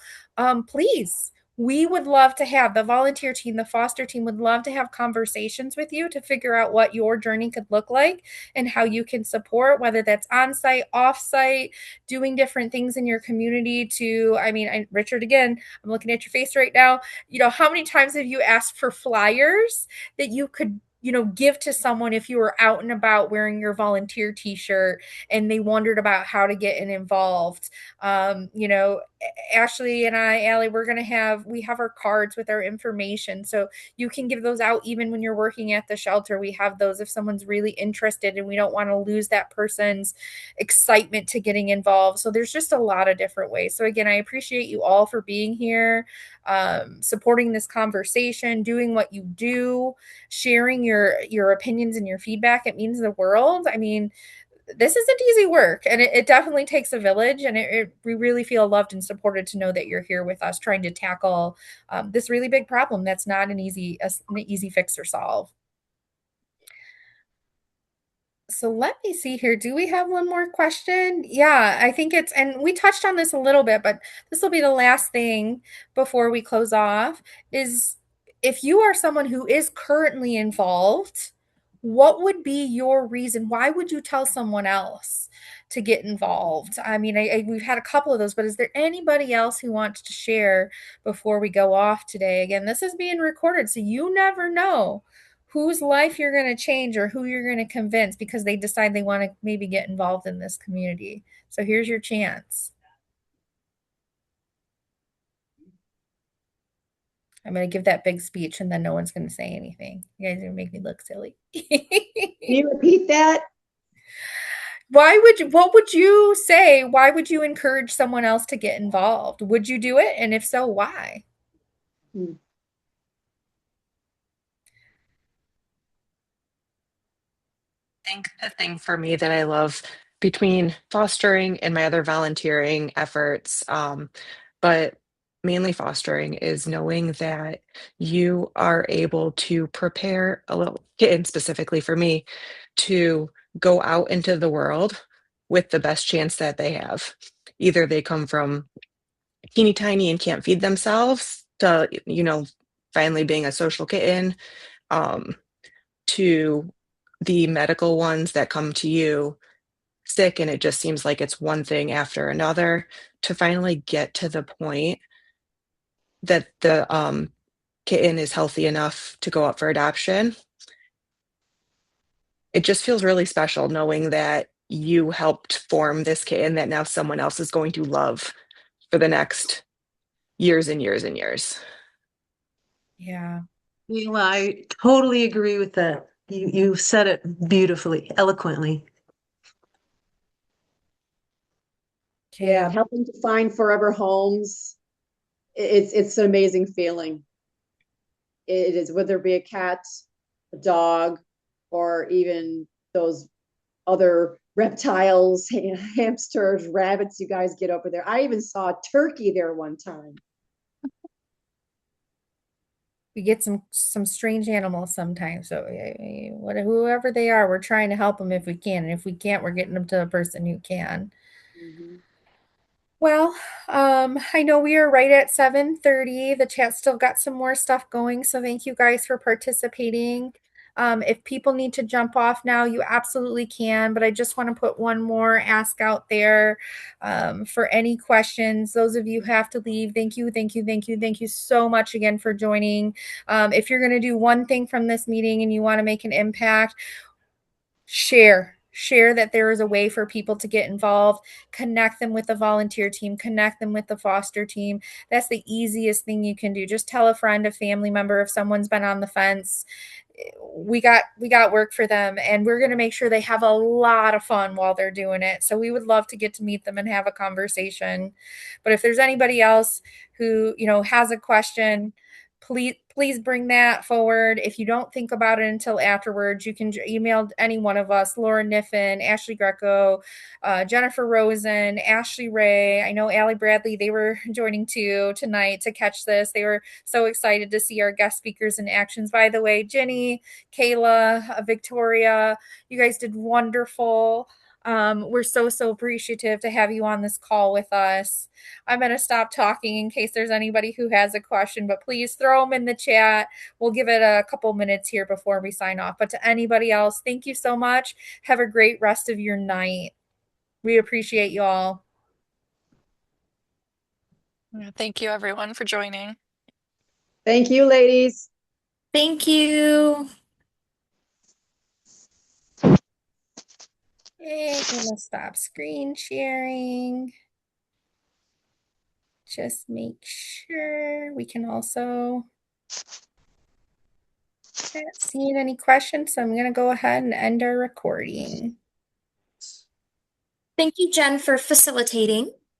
Please we would love to have the volunteer team, the foster team would love to have conversations with you to figure out what your journey could look like and how you can support, whether that's on site, off site, doing different things in your community. Richard, again, I'm looking at your face right now. How many times have you asked for flyers that you could give to someone if you were out and about wearing your volunteer t-shirt and they wondered about how to get involved? Ashley and Allie, we have our cards with our information. So you can give those out even when you're working at the shelter. We have those if someone's really interested and we don't want to lose that person's excitement to getting involved. So there's just a lot of different ways. So again, I appreciate you all for being here, supporting this conversation, doing what you do, sharing your opinions and your feedback. It means the world. This isn't easy work, and it definitely takes a village, and we really feel loved and supported to know that you're here with us trying to tackle this really big problem that's not an easy fix or solve. So let me see here. Do we have one more question? Yeah, I think and we touched on this a little bit, but this will be the last thing before we close off, is if you are someone who is currently involved, what would be your reason? Why would you tell someone else to get involved? We've had a couple of those, but is there anybody else who wants to share before we go off today? Again, this is being recorded, so you never know whose life you're going to change or who you're going to convince because they decide they want to maybe get involved in this community. So here's your chance. I'm going to give that big speech and then no one's going to say anything. You guys are going to make me look silly. Can you repeat that? What would you say? Why would you encourage someone else to get involved? Would you do it? And if so, why? I think the thing for me that I love between fostering and my other volunteering efforts, but mainly fostering, is knowing that you are able to prepare a little kitten, specifically for me, to go out into the world with the best chance that they have. Either they come from teeny tiny and can't feed themselves to, finally being a social kitten, um, to the medical ones that come to you sick and it just seems like it's one thing after another, to finally get to the point that the kitten is healthy enough to go up for adoption. It just feels really special knowing that you helped form this kitten that now someone else is going to love for the next years and years and years. Yeah. I totally agree with that. You said it beautifully, eloquently. Yeah, helping to find forever homes. It's an amazing feeling. It is, whether it be a cat, a dog, or even those other reptiles, hamsters, rabbits you guys get over there. I even saw a turkey there one time. We get some strange animals sometimes. So whoever they are, we're trying to help them if we can. And if we can't, we're getting them to a person who can. Well, I know we are right at 7:30. The chat still got some more stuff going, so thank you guys for participating. If people need to jump off now, you absolutely can, but I just want to put one more ask out there for any questions. Those of you who have to leave, thank you, thank you, thank you, thank you so much again for joining. If you're going to do one thing from this meeting and you want to make an impact, share that there is a way for people to get involved, connect them with the volunteer team, connect them with the foster team. That's the easiest thing you can do. Just tell a friend, a family member, if someone's been on the fence. We got work for them, and we're going to make sure they have a lot of fun while they're doing it. So we would love to get to meet them and have a conversation. But if there's anybody else who has a question, please bring that forward. If you don't think about it until afterwards, you can email any one of us, Laura Kniffen, Ashley Grego, Jennifer Rosen, Ashley Ray. I know Allie Bradley, they were joining too tonight to catch this. They were so excited to see our guest speakers in actions. By the way, Ginnie, Kayla, Victoria, you guys did wonderful. We're so appreciative to have you on this call with us. I'm going to stop talking in case there's anybody who has a question, but please throw them in the chat. We'll give it a couple minutes here before we sign off. But to anybody else, thank you so much. Have a great rest of your night. We appreciate you all. Thank you, everyone, for joining. Thank you, ladies. Thank you. Okay, I'm gonna stop screen sharing. Just make sure we can also not seeing any questions, so I'm gonna go ahead and end our recording. Thank you, Jen, for facilitating.